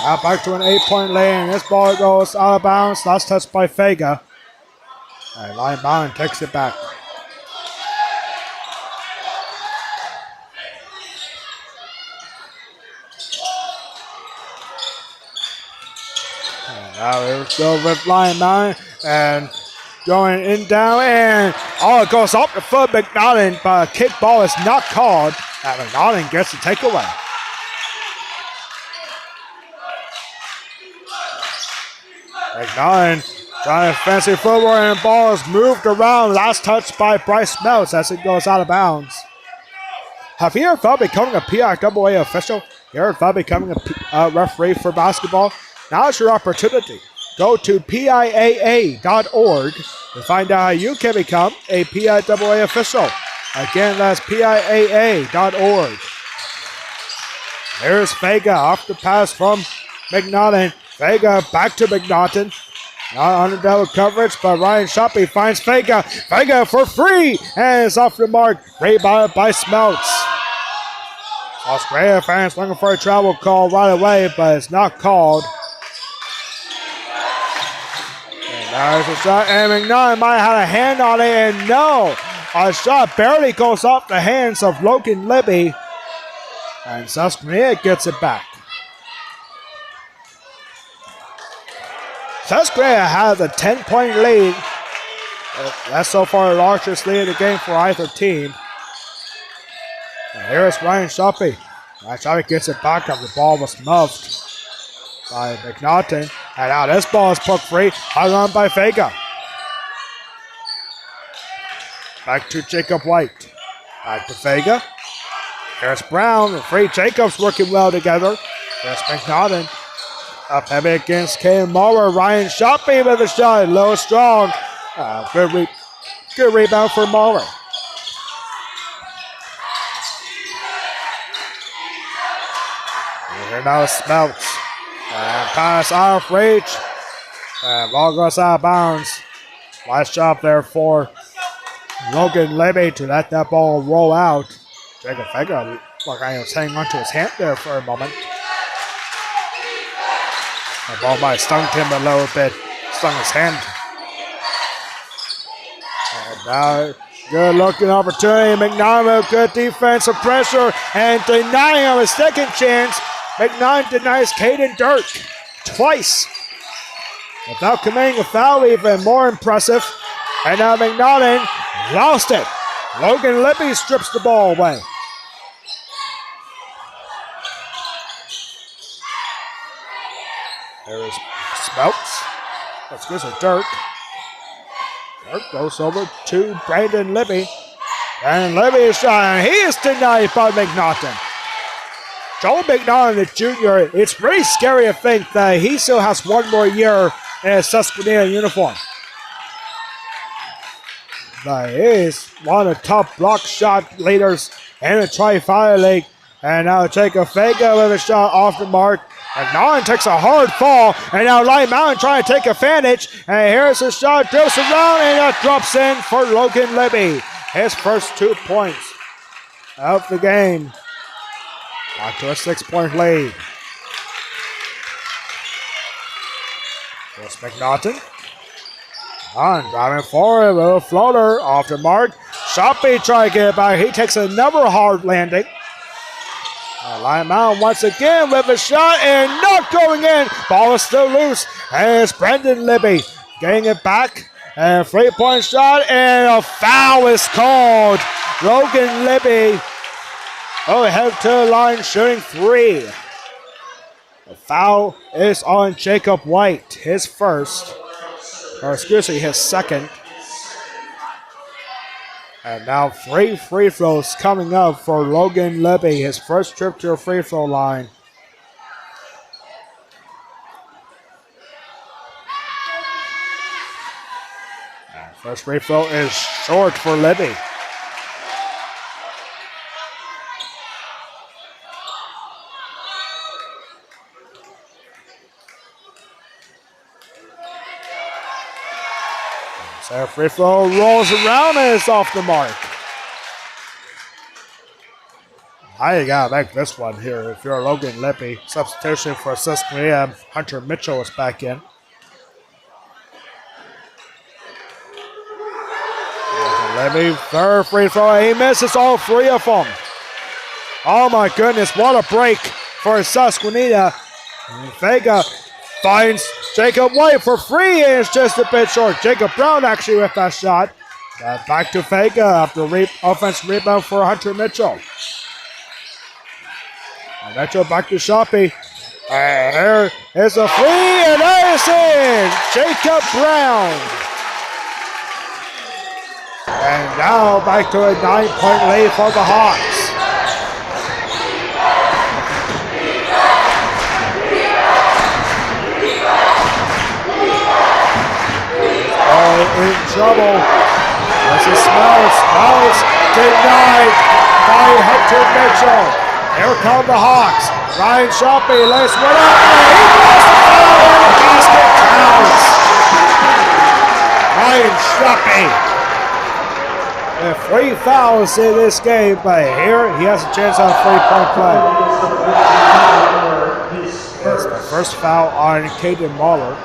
Now back to an 8-point lead. This ball goes out of bounds. Last touch by Fega. And Line Mountain takes it back. Now here we go with Line Mountain and going in down and it goes off the foot McNaughton, but a kick ball is not called and McNaughton gets the takeaway. McNaughton trying to fancy footwork and the ball is moved around. Last touch by Bryce Meltz as it goes out of bounds. Have you ever thought becoming a PIAA official? You ever thought becoming a referee for basketball? Now's your opportunity. Go to PIAA.org to find out how you can become a PIAA official. Again, that's PIAA.org. There's Vega off the pass from McNaughton. Vega back to McNaughton. Not under double coverage, but Ryan Shoppy finds Vega. Vega for free, and it's off the mark. Rebounded by Smeltz. Australia fans looking for a travel call right away, but it's not called. There's a shot, and McNaughton might have had a hand on it, and no! A shot barely goes off the hands of Logan Libby, and Susquenita gets it back. Susquenita has a 10-point lead. That's so far the largest lead of the game for either team. And here's Ryan Shoppy. Ryan Shoppy gets it back up. The ball was muffed by McNaughton. And now this ball is poked free. High run by Vega. Back to Jacob White. Back to Vega. Here's Brown. And Free Jacobs working well together. Here's McNaughton. Up heavy against Caden Muller. Ryan Shoppy with a shot. Low strong. Good rebound for Muller. Here now Smeltz. And pass off reach. And ball goes out of bounds. Nice job there for Logan Libby to let that ball roll out. Jacob Vega looked like he was hanging onto his hand there for a moment. The ball might have stung him a little bit. Stung his hand. And now good looking opportunity. McNaughton with good defensive pressure and denying him a second chance. McNaughton denies Caden Dirk twice. without committing a foul, even more impressive. And now McNaughton lost it. Logan Libby strips the ball away. There's Smelts. Let's go to Dirk. Dirk goes over to Brandon Libby. And Libby is shot, and he is denied by McNaughton. Joel McNaughton, Jr., it's really scary to think that he still has one more year in a Susquenita uniform. But he is one of the top block shot leaders in the Tri-Fire League. And now Jacob Vega with a shot off the mark. McNaughton takes a hard fall, and now Light Mountain trying to take advantage. And here's a shot, drifts around, and that drops in for Logan Libby. His first 2 points of the game. Back to a 6-point lead. Here's McNaughton. On, driving forward, a little floater off the mark. Shoppy trying to get it back. He takes another hard landing. Lion Mountain once again with a shot and not going in. Ball is still loose. And it's Brendan Libby getting it back. And 3-point shot and a foul is called. Logan Libby head to the line shooting 3. The foul is on Jacob White, his first. Or excuse me, his second. And now 3 free throws coming up for Logan Libby, his first trip to a free throw line. And first free throw is short for Libby. So free throw rolls around and it's off the mark. Now you gotta make this one here. If you're Logan Libby, substitution for Susquenita, Hunter Mitchell is back in. Libby, third free throw. He misses all 3 of them. Oh my goodness, what a break for Susquenita. Vega finds Jacob White for 3 and it's just a bit short. Jacob Brown actually with that shot. Back to Vega after offensive rebound for Hunter Mitchell. And Mitchell back to Shoppy. And here is a 3 and that is in. Jacob Brown. And now back to a 9-point lead for the Hawks. In trouble. As it smells denied by Hunter Mitchell. Here come the Hawks. Ryan Shoppy lays one up. He blows the foul and the basket counts. Ryan Shoppy. There are 3 fouls in this game, but here he has a chance on a 3-point play. That's the first foul on Caden Mahler.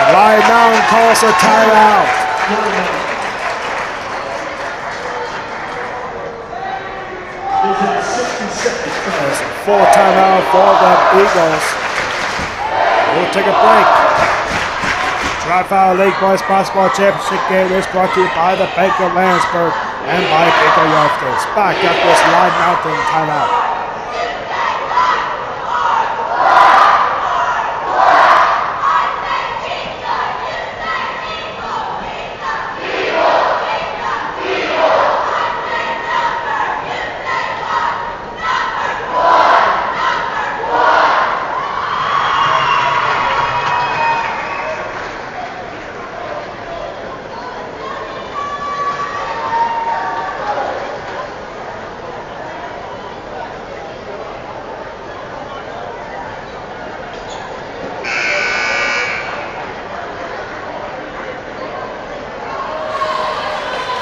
Lion Mountain calls a timeout. There's a full timeout for the Eagles. We'll take a break. Tri-Fire League Boys Basketball Championship game is brought to you by the Bank of Landsberg and by Baker Youngsters. Back after this Lion Mountain timeout.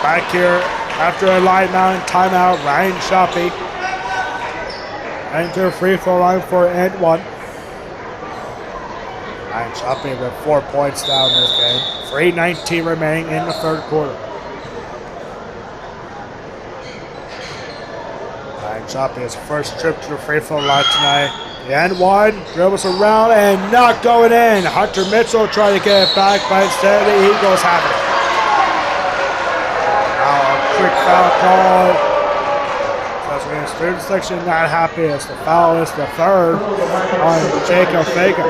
Back here after a Lion Mountain timeout, Ryan Shoppy. Enter free throw line for end 1. Ryan Shoppy with 4 points down this game. 3:19 remaining in the third quarter. Ryan Shoppy his first trip to the free throw line tonight. And one, dribbles around and not going in. Hunter Mitchell trying to get it back, but instead the Eagles have it. Now a quick foul call. Susquenita student section not happy as the foul is the third on Jacob Vega.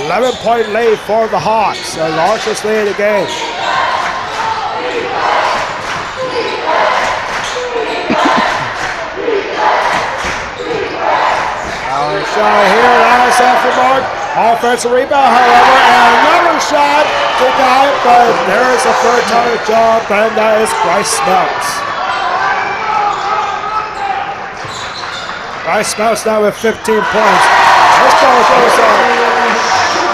11-point lead for the Hawks, the largest lead of the game. Now a shot here, that's off the mark. Offensive rebound, however, and another shot denied, but there is a third time job, and that is Bryce Smelts. Bryce Smelts now with 15 points. This ball goes up.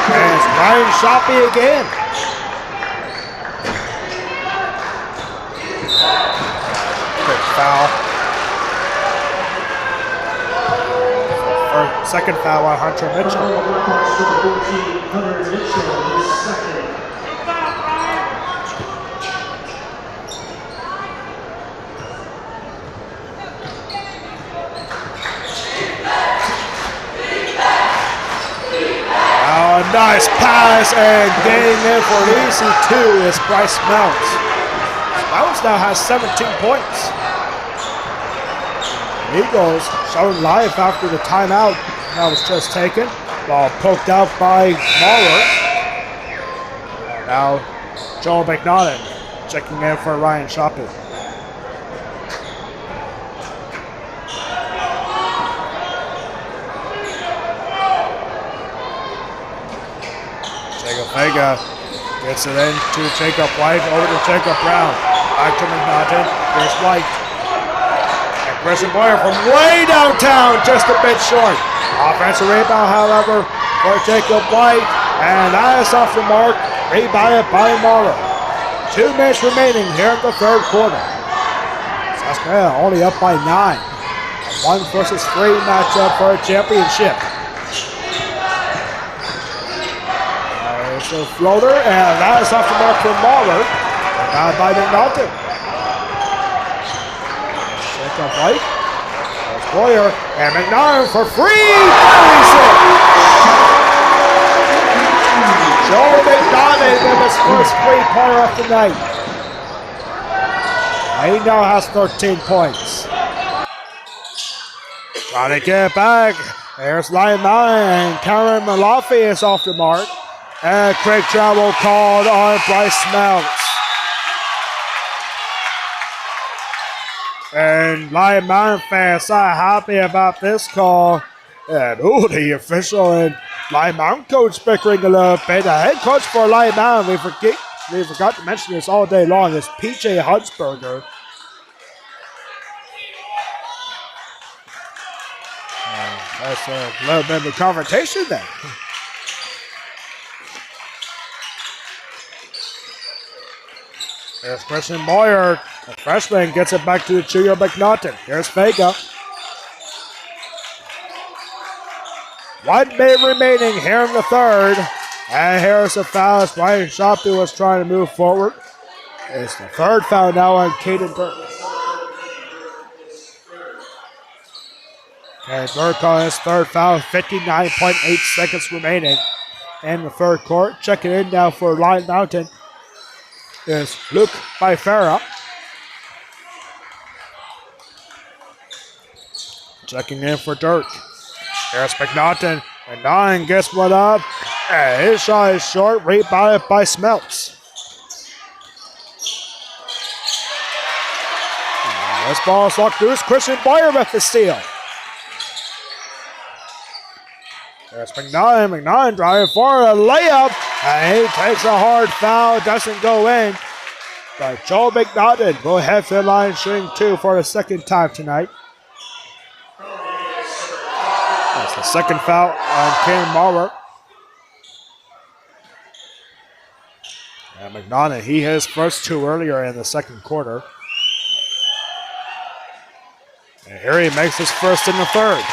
And it's Ryan Shoppy again. Quick foul. Second foul on Hunter Mitchell. Nice pass and getting in for an easy two is Bryce Smelts. Smelts now has 17 points. Eagles showing life after the timeout that was just taken. Ball poked out by Mahler. Now Joel McNaughton checking in for Ryan Shoppy. Vega gets it in to Jacob White, over to Jacob Brown. Back to McNaughton. Here's White. And Christian Boyer from way downtown, just a bit short. Offensive rebound, however, for Jacob White. And that is off the mark. Rebounded by Mahler. 2 minutes remaining here in the third quarter. Susquenita only up by 9. A 1 versus 3 matchup for a championship. The floater, and that is off the mark for Mahler. Now by McNaughton. Jacob White. There's Boyer, and McNaughton for free. Joel McNaughton with his first three-pointer of the night. He now has 13 points. Trying to get it back. There's Lion Mountain, and Cameron Malafi is off the mark. And quick travel called on Bryce Smelts. And Lion Mountain fans are happy about this call. And the official and Lion Mountain coach bickering a little bit. The head coach for Lion Mountain, we forgot to mention this all day long, is PJ Huntsberger. That's a little bit of a confrontation there. There's Christian Boyer. The freshman gets it back to the junior McNaughton. Here's Vega. 1 minute remaining here in the third. And here's a foul as Ryan Shoppy was trying to move forward. It's the third foul now on Caden Burke. Okay, Burke on his third foul. 59.8 seconds remaining in the third quarter. Checking in now for Lion Mountain is Luke Bifera. Checking in for Dirk. Here's McNaughton. McNaughton gets one up. And his shot is short. Rebounded by Smelts. This ball is locked loose. Christian Boyer with the steal. There's McNaughton. McNaughton driving forward. A layup. And he takes a hard foul, doesn't go in. But Joel McNaughton will head to the line shooting 2 for the second time tonight. That's the second foul on Ken Mahler. And McNaughton, he hit his first 2 earlier in the second quarter. And here he makes his first in the third.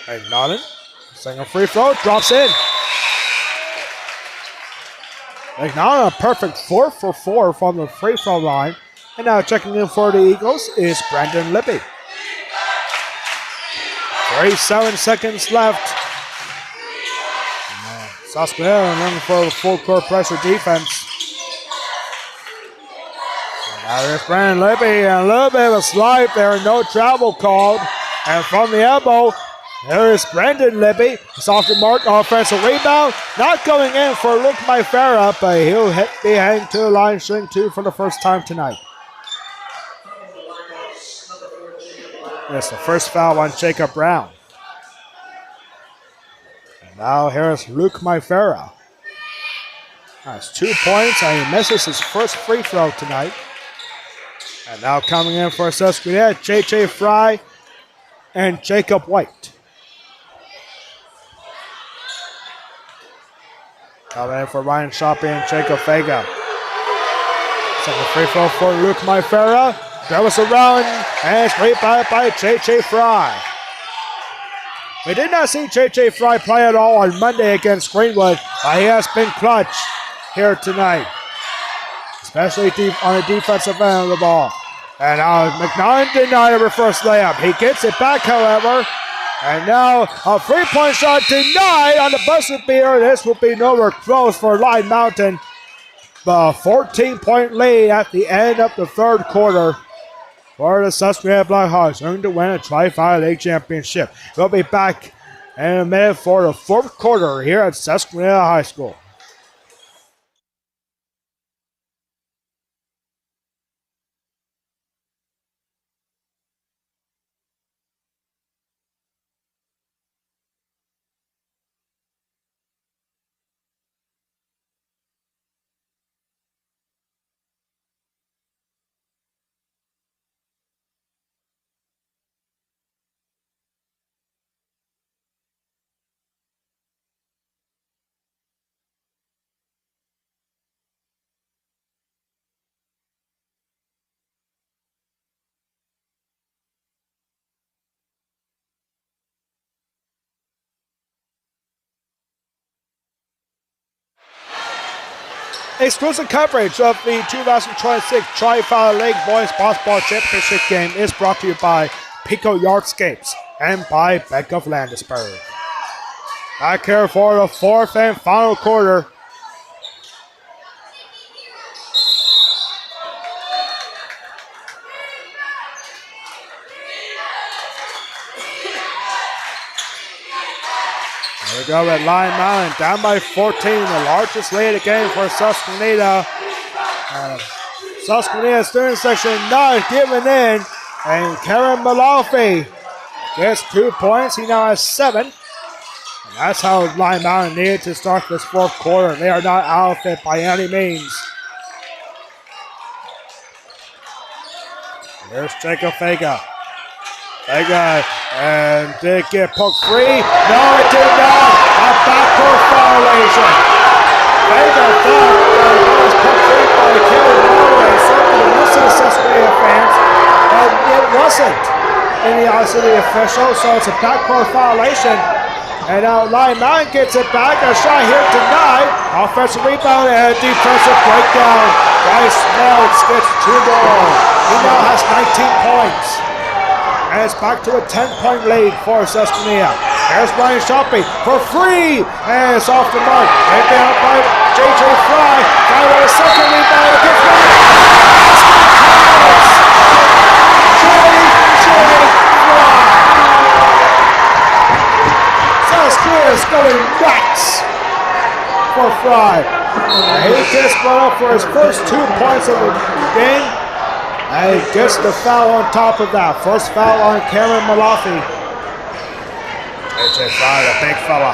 McNaughton, single free throw, drops in. McNaughton a perfect 4 for 4 from the free throw line. And now checking in for the Eagles is Brandon Libby. 37 seconds left. Susquenita looking for the full court pressure defense. Now there's Brandon Libby, and a little bit of a slide there, no travel called. And from the elbow, there is Brandon Libby. It's off the mark, offensive rebound. Not going in for Luke Maifera, but he'll hit the hang to the line, string 2 for the first time tonight. That's the first foul on Jacob Brown. And now here's Luke Maifera. That's 2 points, and he misses his first free throw tonight. And now coming in for Susquenita, J.J. Fry and Jacob White. Coming in for Ryan Shoppy and Jacob Vega. Second free throw for Luke Maifera. There was a run, and it's rebounded by J.J. Fry. We did not see J.J. Fry play at all on Monday against Greenwood, but he has been clutch here tonight, especially on the defensive end of the ball. And now McNaughton denied a reverse layup. He gets it back, however. And now a three-point shot denied on the buzzer beater. This will be nowhere close for Line Mountain. The 14-point lead at the end of the third quarter for the Susquenita Blackhawks, going to win a Tri-5 League Championship. We'll be back in a minute for the fourth quarter here at Susquenita High School. Exclusive coverage of the 2026 Tri-5 League Boys Basketball Championship game is brought to you by Pico Yardscapes and by Bank of Landisburg. Back here for the fourth and final quarter. There we go at Line Mountain, down by 14, the largest lead of the game for Susquenita. Susquenita student section not giving in, and Karen Malafi gets 2 points. He now has 7. And that's how Line Mountain needed to start this fourth quarter. They are not out of it by any means. Here's Jacob Vega. Vega, and did it get poked free? No, it did not. A backcourt violation. Vega thought that it was poked free by Kevin Norway, certainly the rest of the Susquenita fans, but it wasn't in the eyes of the official, so it's a backcourt violation. And now Line Mountain gets it back. A shot here denied. Offensive rebound and defensive breakdown. Bryce Meltz gets 2 more. He now has 19 points. And it's back to a 10-point lead for Susquenita. There's Ryan Shoppy for free. And it's off the mark. Right down by J.J. Fry. Fry with a second rebound against Ryan. J.J. Fry. Susquenita is going nuts for Fry. And he gets brought up for his first 2 points of the game. And he gets the foul on top of that. First foul on Cameron Malafi. J.J. Fry, a big fella.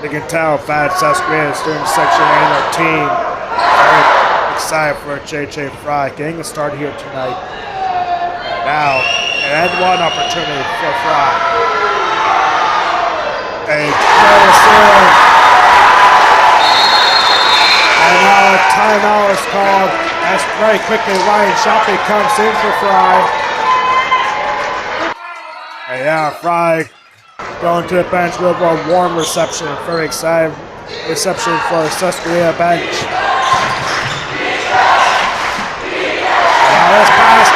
You can tell Fat Susquenita student section and their team very excited for J.J. Fry getting a start here tonight. And now, an and one opportunity for Fry. And goes in. And now a timeout is called as very quickly Ryan Shoppy comes in for Fry. And yeah, Fry going to the bench with a warm reception. Very excited reception for Susquenita bench. Now this pass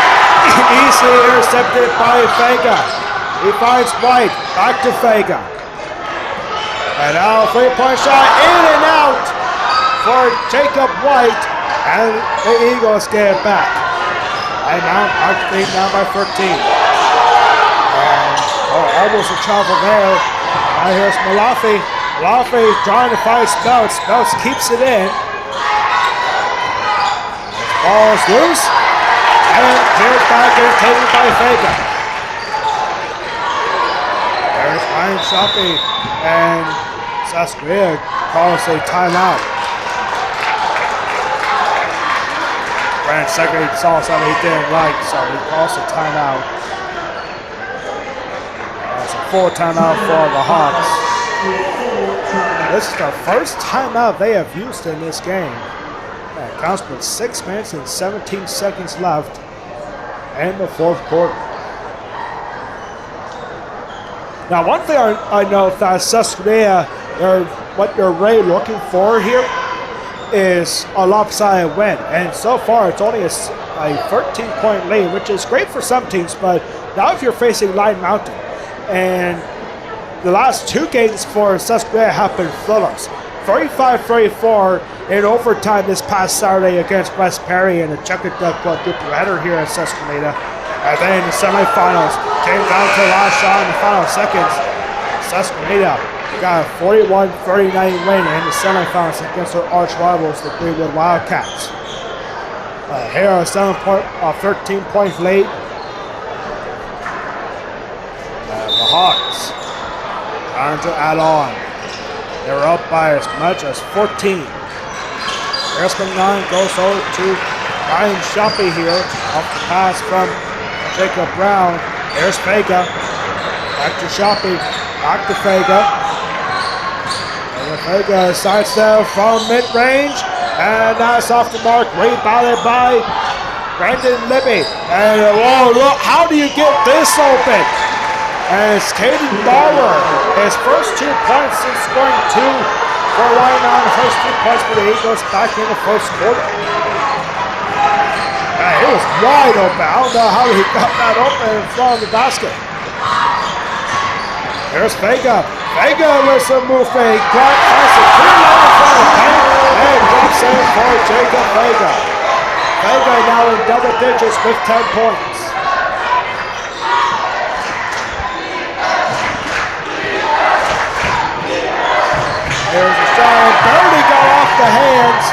easily intercepted by Vega. He finds White. Back to Vega. And now a 3-point shot in and out for Jacob White. And the Eagles get it back. And now by 13. And almost a travel there. Now here's Malafi. Malafi trying to find Spouts. Spouts keeps it in. Ball is loose. And here's back and taken by Vega. There's Ryan Shopping. And Susquenita calls a timeout. Brandon Second saw something he didn't like, so he calls a timeout. That's a full timeout for the Hawks. This is the first timeout they have used in this game. That counts with 6 minutes and 17 seconds left in the fourth quarter. Now, one thing I know that Susquenita, what they're really looking for here is a lopsided win. And so far, it's only a 13-point lead, which is great for some teams. But now if you're facing Line Mountain, and the last 2 games for Susquenita have been thrillers. 35-34 in overtime this past Saturday against West Perry in a checkered quadruple header here at Susquenita. And then in the semifinals, came down to the last shot in the final seconds. Susquenita got a 41-39 win in the semifinals against their arch rivals, the Greenwood Wildcats. Here a 13-point lead. The Hawks trying to add on. They were up by as much as 14. Here's McNaughton goes over to Ryan Shoppy here off the pass from Jacob Brown. Here's Vega. Back to Shoppy. Back to Vega. And Vega sidestep from mid-range. And that's off the mark. Rebounded by Brandon Libby. And whoa, look, how do you get this open? And it's Caden Bauer. His first 2 points since scoring 2 for Line Mountain. First 2 points for the Eagles back in the first quarter. He was wide open. I don't know how he got that open in front of the basket. Here's Vega. Vega with some movement. Clark finds a clear line in front of the paint and drops in for Jacob Vega. Vega now in double digits with 10 points. Here's a shot. Barely got off the hands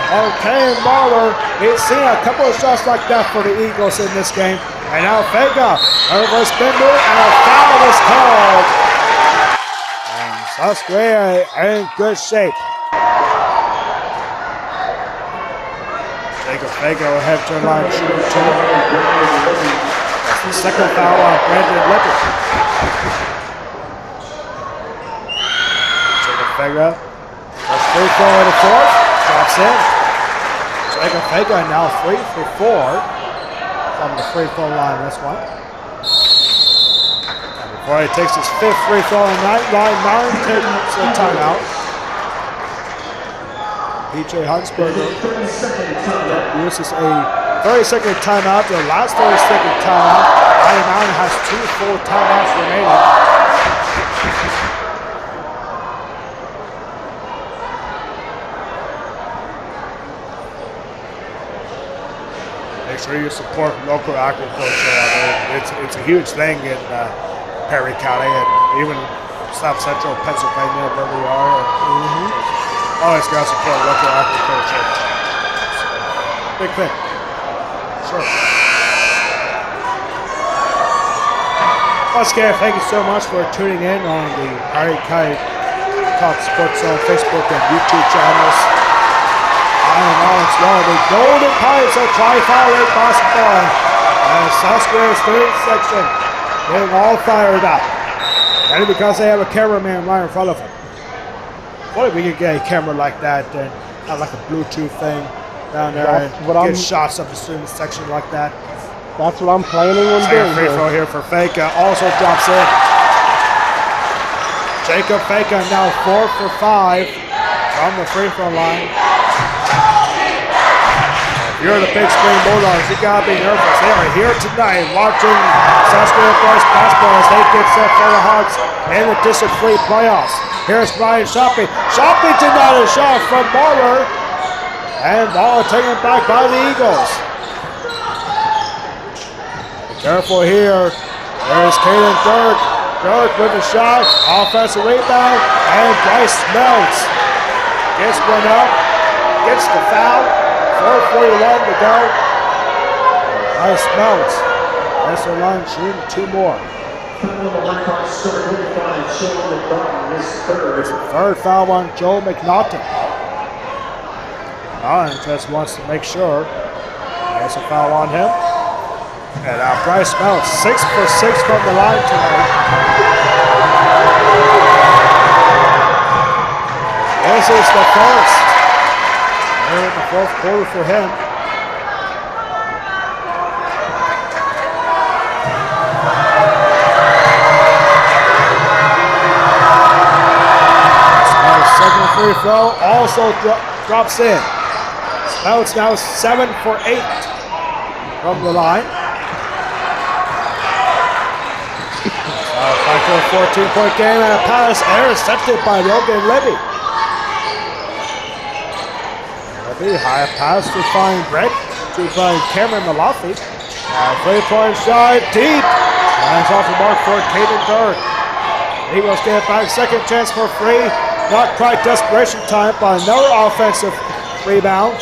of Caden Marler. He's seen a couple of shots like that for the Eagles in this game. And now Vega over spin move and a foul is called. And Susquenita in good shape. Jacob Vega will head to the line shooting 2. That's the second foul on Brandon Libby. Jacob Vega. First free throw in the fourth. Drops in. Jacob Vega now 3 for 4 from the free throw line. This one. And before he takes his 5th free throw on the night, Line Mountain takes a timeout. PJ Hunsberger uses a 30-second timeout. The last 30-second timeout. Line Mountain has 2 full timeouts remaining. Make sure you support local agriculture. I mean, it's a huge thing in Perry County and even South Central Pennsylvania where we are. Always got to support local agriculture. Big thing. Sure. Once again, thank you so much for tuning in on the Perry County Talk Sports on Facebook and YouTube channels. I am Alex Law, the Golden Pirates of Tri-Fire Lake basketball. And Susquenita's third section getting all fired up. And because they have a cameraman right in front of them. What if we could get a camera like that and have like a Bluetooth thing down there and get shots of the student section like that? That's what I'm planning on Second doing free throw here. here for Faker. Also drops in. Jacob Faker now 4 for 5 from the free throw line. If you're the Big Spring Bulldogs, you gotta be nervous. They are here tonight watching Susquenita boys basketball as they get set for the Hawks in the District 3 playoffs. Here's Ryan Shoppy. Shoppy denied a shot from Marler. And ball taken back by the Eagles. Be careful here. There's Caden Dirk. Dirk with a shot. Offensive rebound. And Bryce Meltz gets one up. Gets the foul. 4:41 to go. Bryce Meltz. That's the line shooting 2 more. Third foul on Joe McNaughton. Allen just wants to make sure. There's a foul on him. And now Bryce Meltz, 6 for 6 from the line tonight. This is the first. Here in the fourth quarter for him. Second free throw also drops in. Meltz now 7 for 8 from the line. Back to a 14-point game and a pass intercepted by Logan Levy. Levy, high pass to find Brett, to find Cameron Malafi. 3-point shot, deep. And it's off the mark for Caden Dirk. Eagles get it back, second chance for free. Not quite desperation time, but another offensive rebound.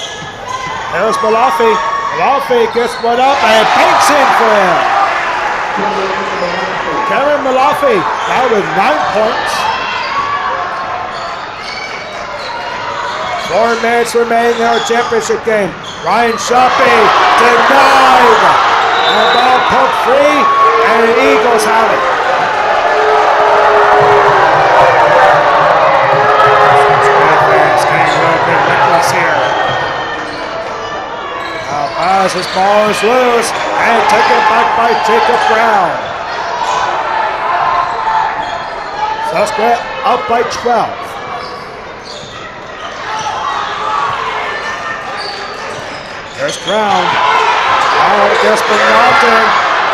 There's Malafi. Malafi gets one up and banks in for him. Cameron Malafi now with 9 points. 4 minutes remaining in our championship game. Ryan Shoppy denied. And ball poked free, and the Eagles have it. As his ball is loose and taken back by Jacob Brown. Susquenita up by 12. There's Brown. Now there's McNaughton.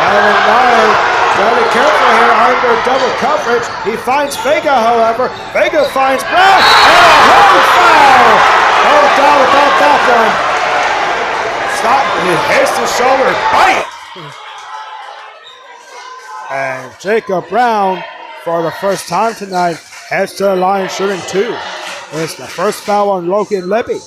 And McNaughton, gotta be careful here under double coverage. He finds Vega, however. Vega finds Brown. And a hard foul. No doubt about that one. Stop, he hits the shoulder, bite! And Jacob Brown, for the first time tonight, heads to the line shooting 2. It's the first foul on Logan Levy.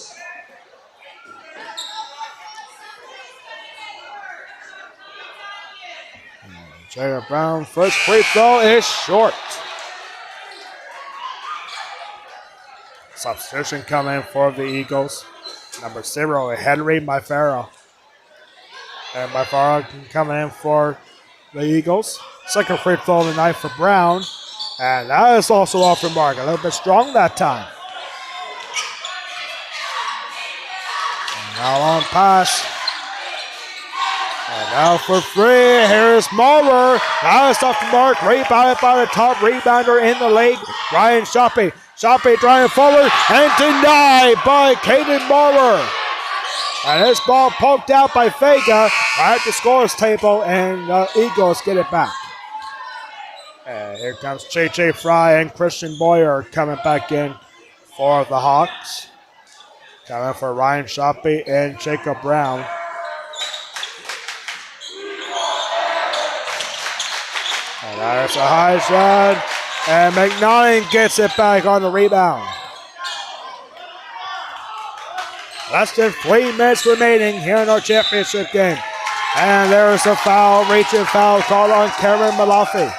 Jacob Brown, first free throw is short. Substitution coming for the Eagles. Number 0, Henry Maifara. And Maifara coming in for the Eagles. Second free throw of the night for Brown. And that is also off the mark. A little bit strong that time. And now on pass. And now for free. Here's Maurer. That is off the mark. Rebounded by the top rebounder in the league, Ryan Shoppy. Shoppy driving forward and denied by Caden Maurer. And this ball poked out by Vega right at the scores table, and the Eagles get it back. And here comes J.J. Fry and Christian Boyer coming back in for the Hawks. Coming for Ryan Shoppy and Jacob Brown. And there's a high shot. And McNaughton gets it back on the rebound. Less than 3 minutes remaining here in our championship game. And there's a foul, reaching foul called on Cameron Malafi.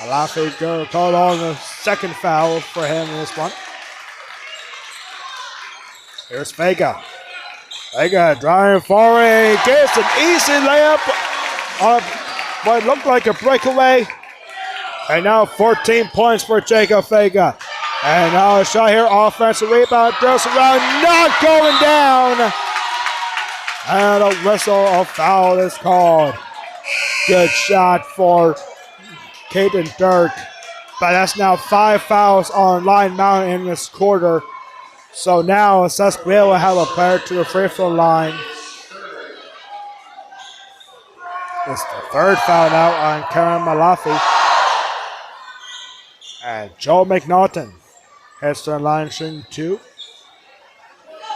Malafi called on the second foul for him in this one. Here's Vega. Vega driving forward, and gets an easy layup on what looked like a breakaway. And now 14 points for Jacob Vega. And now a shot here, offensive rebound, throws around, not going down. And a whistle of foul is called. Good shot for Caden Dirk. But that's now 5 fouls on Line Mountain in this quarter. So now Susquenita will have a player to the free throw line. It's the 3rd foul now on Karen Malafi. And Joe McNaughton heads to the line shooting 2.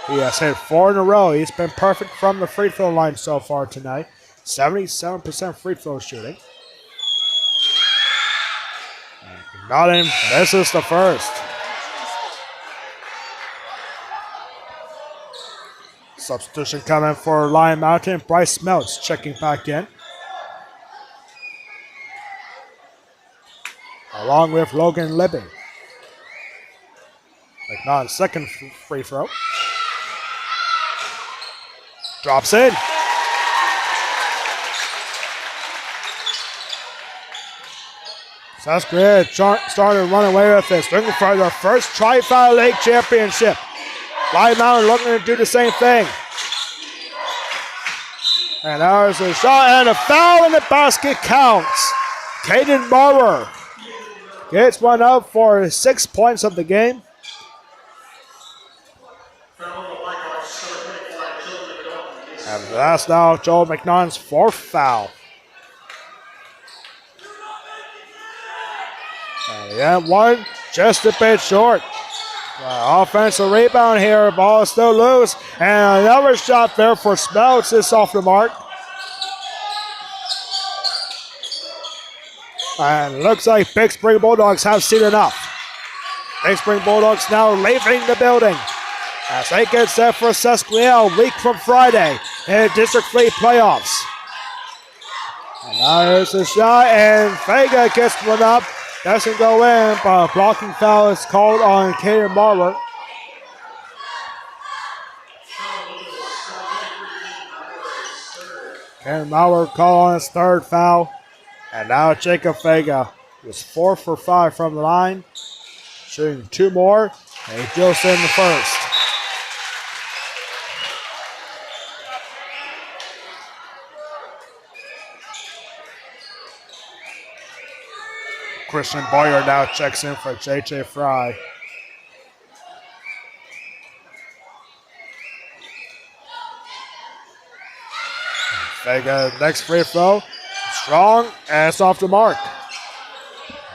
He has hit 4 in a row. He's been perfect from the free throw line so far tonight. 77% free throw shooting. McNaughton misses the first. Substitution coming for Lion Mountain. Bryce Smelts checking back in. Along with Logan Libby. McNaughton's second free throw. Drops in. Susquenita started to run away with this. Looking for their first Tri-Valley Lake Championship. Lion Mountain looking to do the same thing. And there's a shot and a foul in the basket counts. Caden Maurer gets one up for 6 points of the game. And that's now Joel McNaughton's 4th foul. And again, one just a bit short. Offensive rebound here. Ball is still loose. And another shot there for Smelts is off the mark. And looks like Big Spring Bulldogs have seen enough. Big Spring Bulldogs now leaving the building as they get set for Susquenita a week from Friday in District 3 playoffs. And now there's a shot, and Vega gets one up. Doesn't go in, but a blocking foul is called on Caden Maurer. Caden Maurer called on his 3rd foul. And now Jacob Vega was 4 for 5 from the line. Shooting 2 more, and he drills in the first. Christian Boyer now checks in for J.J. Fry. Vega, next free throw. Strong, and it's off the mark.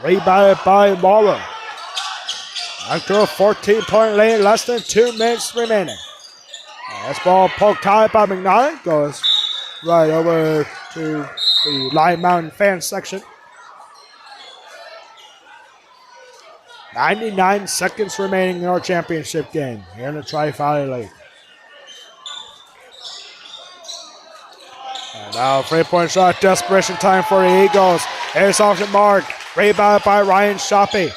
Rebounded by Maurer. After a 14-point lead, less than 2 minutes remaining. And this ball poked high by McNaughton. Goes right over to the Lion Mountain fan section. 99 seconds remaining in our championship game here in the Tri-Valley League. And now 3-point shot, desperation time for the Eagles. It's off the mark. Rebounded by Ryan Shoppy.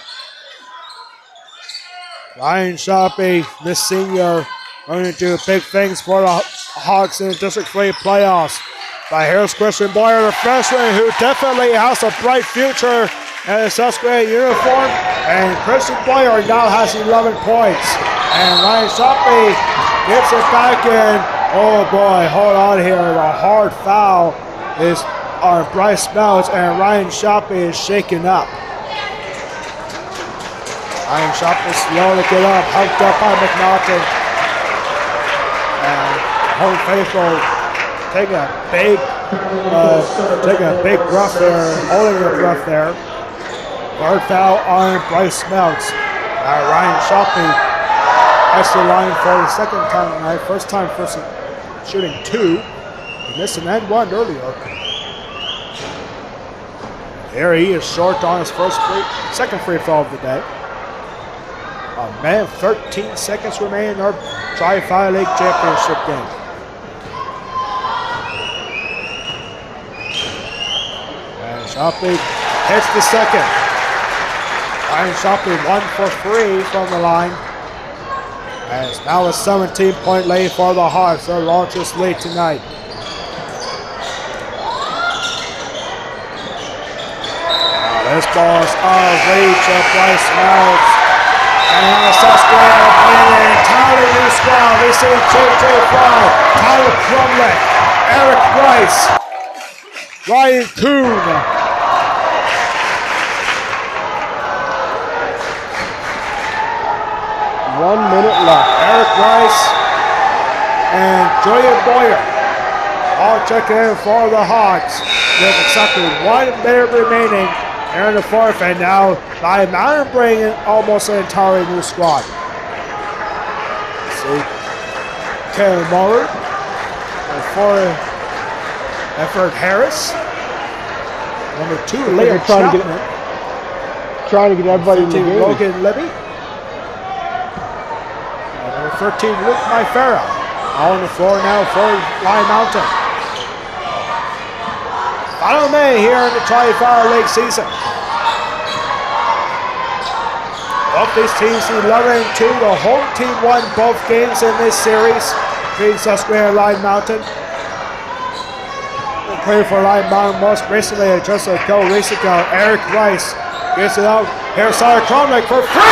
Ryan Shoppy, this senior, going to do big things for the Hawks in the District 3 playoffs. But here's Christian Boyer, the freshman, who definitely has a bright future in a Susquenita uniform. And Christian Boyer now has 11 points. And Ryan Shoppy gets it back in. Oh boy, hold on here. The hard foul is on Bryce Smells, and Ryan Shoppy is shaken up. Ryan Shoppy slow to get up, hugged up by McNaughton. And home faithful taking a big rough there, holding a rough there. 3rd foul on Bryce Smelts. Ryan Shoppy has the line for the 2nd time tonight. First time for shooting 2. He missed an and 1 earlier. Here he is short on his 2nd free throw of the day. A man, 13 seconds remain in our Tri-Valley League Championship game. And Shoppy hits the 2nd. Ryan Shoppy 1 for 3 from the line. And it's now a 17-point lead for the Hawks, their largest lead tonight. Now this ball is out of reach of Bryce Smells. And now Susquenita bringing in an entirely new squad. We see J.J. Fry, Tyler Crumlick, Eric Rice, Ryan Kuhn. 1 minute left. Eric Rice and Julian Boyer all checking in for the Hawks with exactly 1 minute remaining here in the fourth. And now Lion Mountain bringing almost an entirely new squad. See, Kevin Muller for Effort Harris. Number 2, Liam Chapman. Trying to get everybody in the game. Logan Libby. 13, Luke Myfera. On the floor now for Lion Mountain. Final May here in the Tri-Fire League season. Both these teams 11-2. The home team won both games in this series. Between Susquenita and Lion Mountain. Playing for Lion Mountain most recently, just a couple weeks ago, Eric Rice gets it out. Here's Tyler Crumlick for free!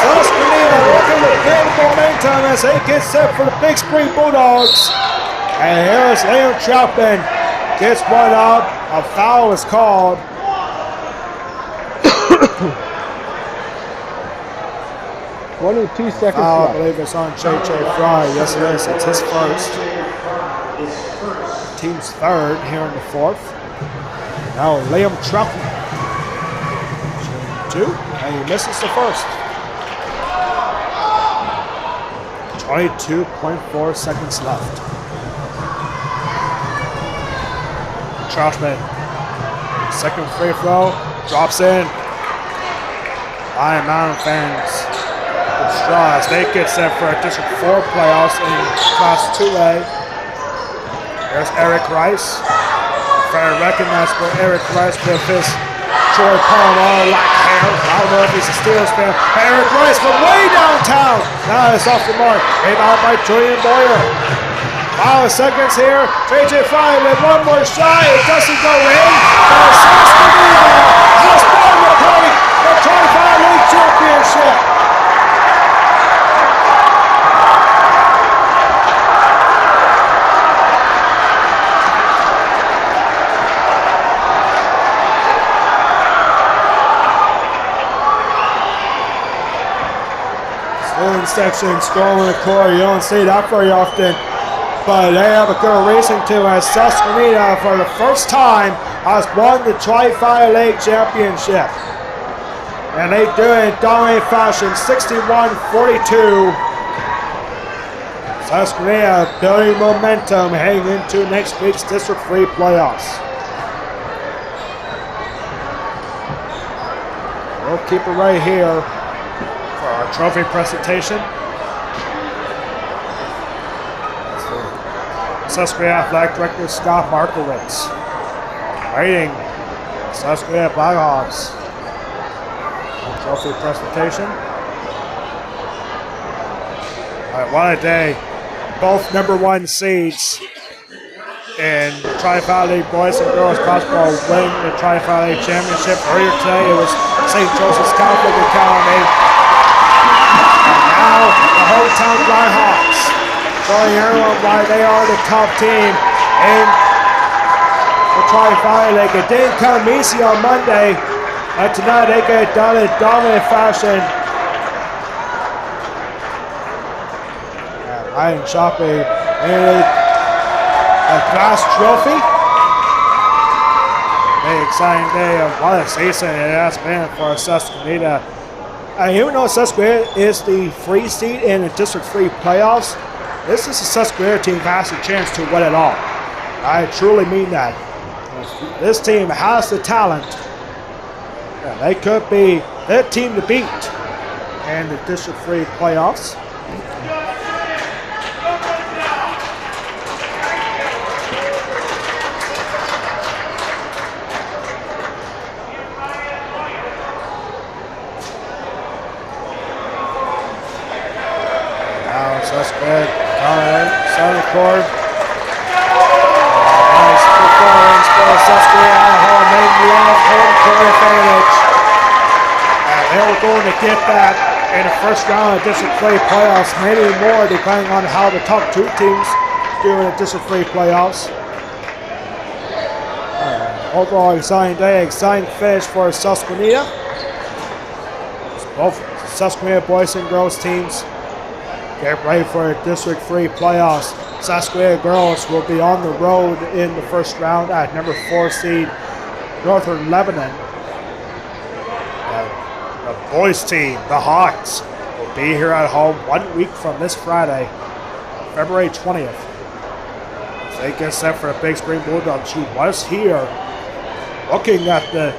Susquenita looking to gain momentum as they get set for the Big Spring Bulldogs. And here's Liam Chapman gets one up. A foul is called. 22 seconds I left. believe it's on J.J. Fry. Yes, it is. It's his first. Team's third here in the fourth. Now Liam Chapman. 2, and he misses the first. 22.4 seconds left. Chapman, second free throw, drops in. Lion Mountain fans distraught as they get set for a District 4 playoffs in Class 2A. There's Eric Rice. Very recognizable Eric Rice with his Troy Palmer like hair. I don't know if he's a Steelers fan. Eric Rice from way downtown. Now it's off the mark. Rebound by Julian Boyer. 5 seconds here. J.J. Fry with one more shot. It doesn't go in. But Susquenita has won the point. The Tri-Fire League Championship. Section strolling the court. You don't see that very often, but they have a good reason to, as Susquenita for the first time has won the Tri-Fire League Championship, and they do it in dominant fashion, 61-42. Susquenita building momentum heading into next week's District 3 playoffs. We'll keep it right here for our trophy presentation. Susquenita Athletic Director Scott Markowitz. Waiting. Susquenita Blackhawks. Trophy presentation. All right, what a day. Both number 1 seeds in the Tri-Fire League Boys and Girls Basketball winning the Tri-Fire League Championship. Earlier today it was St. Joseph's Catholic Academy. Now the hometown Blackhawks showing everyone why they are the top team in the Tri-Fire League. It didn't come easy on Monday, and tonight they get it done in dominant fashion. Ryan Shopping and a glass trophy. Very exciting day of what a season it has been for Susquenita. Even though Susquenita is the free seed in the District 3 playoffs, this is a Susquenita team that has a chance to win it all. I truly mean that. This team has the talent. They could be their team to beat in the District 3 playoffs. Susquenita center court. Nice performance for Susquenita. Making the off get that in the first round of District 3 playoffs, maybe more depending on how the top 2 teams do in the District 3 playoffs. Overall, exciting day, exciting finish for Susquenita. Both Susquenita boys and girls teams get ready for the District 3 playoffs. Susquenita girls will be on the road in the first round at number 4 seed Northern Lebanon. The boys team, the Hawks, will be here at home 1 week from this Friday, February 20th. They get set for the Big Spring Bulldogs, who was here looking at their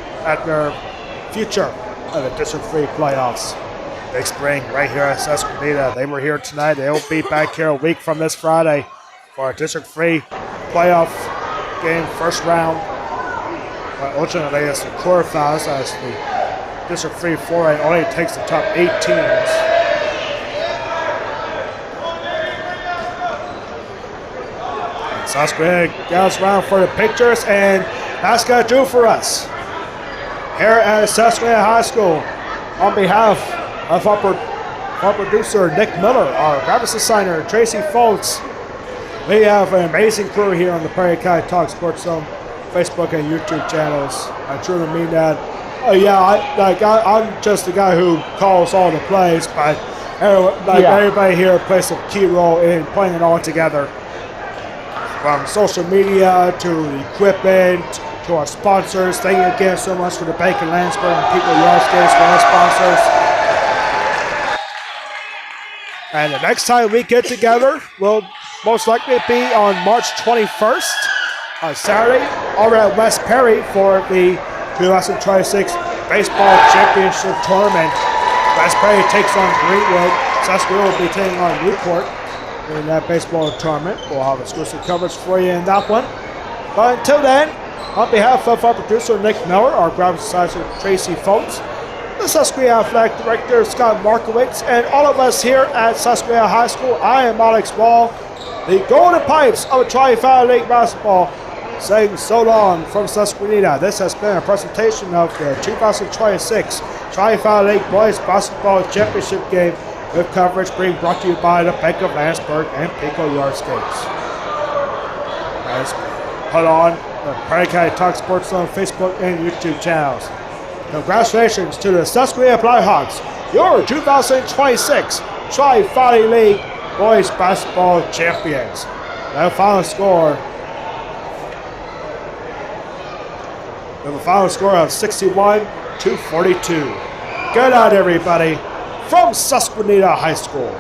future of the District 3 playoffs. Big Spring right here at Susquenita. They were here tonight. They will be back here a week from this Friday for a District 3 playoff game, first round. But ultimately, it's the quarterfinals as the District 3 4A only takes the top 8 teams. And Susquenita goes around for the pictures, and that's going to do for us here at Susquenita High School. On behalf of our producer Nick Miller, our graphics designer Tracy Foltz, we have an amazing crew here on the Prairie County Talk Sports Zone Facebook and YouTube channels. I truly mean that. I'm just the guy who calls all the plays, but everybody here plays a key role in putting it all together. From social media to the equipment to our sponsors. Thank you again so much for the Bacon Landsberg and Pico Yard Skates for our sponsors. And the next time we get together will most likely be on March 21st, on Saturday, over at West Perry for the 2026 Baseball Championship Tournament. West Perry takes on Greenwood. Susquenita will be taking on Newport in that baseball tournament. We'll have exclusive coverage for you in that one. But until then, on behalf of our producer Nick Miller, our graphics designer Tracy Foltz, the Susquenita Athletic Director Scott Markowitz, and all of us here at Susquenita High School, I am Alex Ball, the Golden Pipes of Tri-Valley League Basketball, saying so long from Susquenita. This has been a presentation of the 2026 Tri-Valley League Boys Basketball Championship Game, with coverage being brought to you by the Bank of Landsberg and Pico Yard Skates. As put on the Prairie County Talk Sports Zone Facebook and YouTube channels. Congratulations to the Susquenita Blackhawks, your 2026 Tri-Valley League Boys Basketball Champions. The final score of 61-42. Good night, everybody, from Susquenita High School.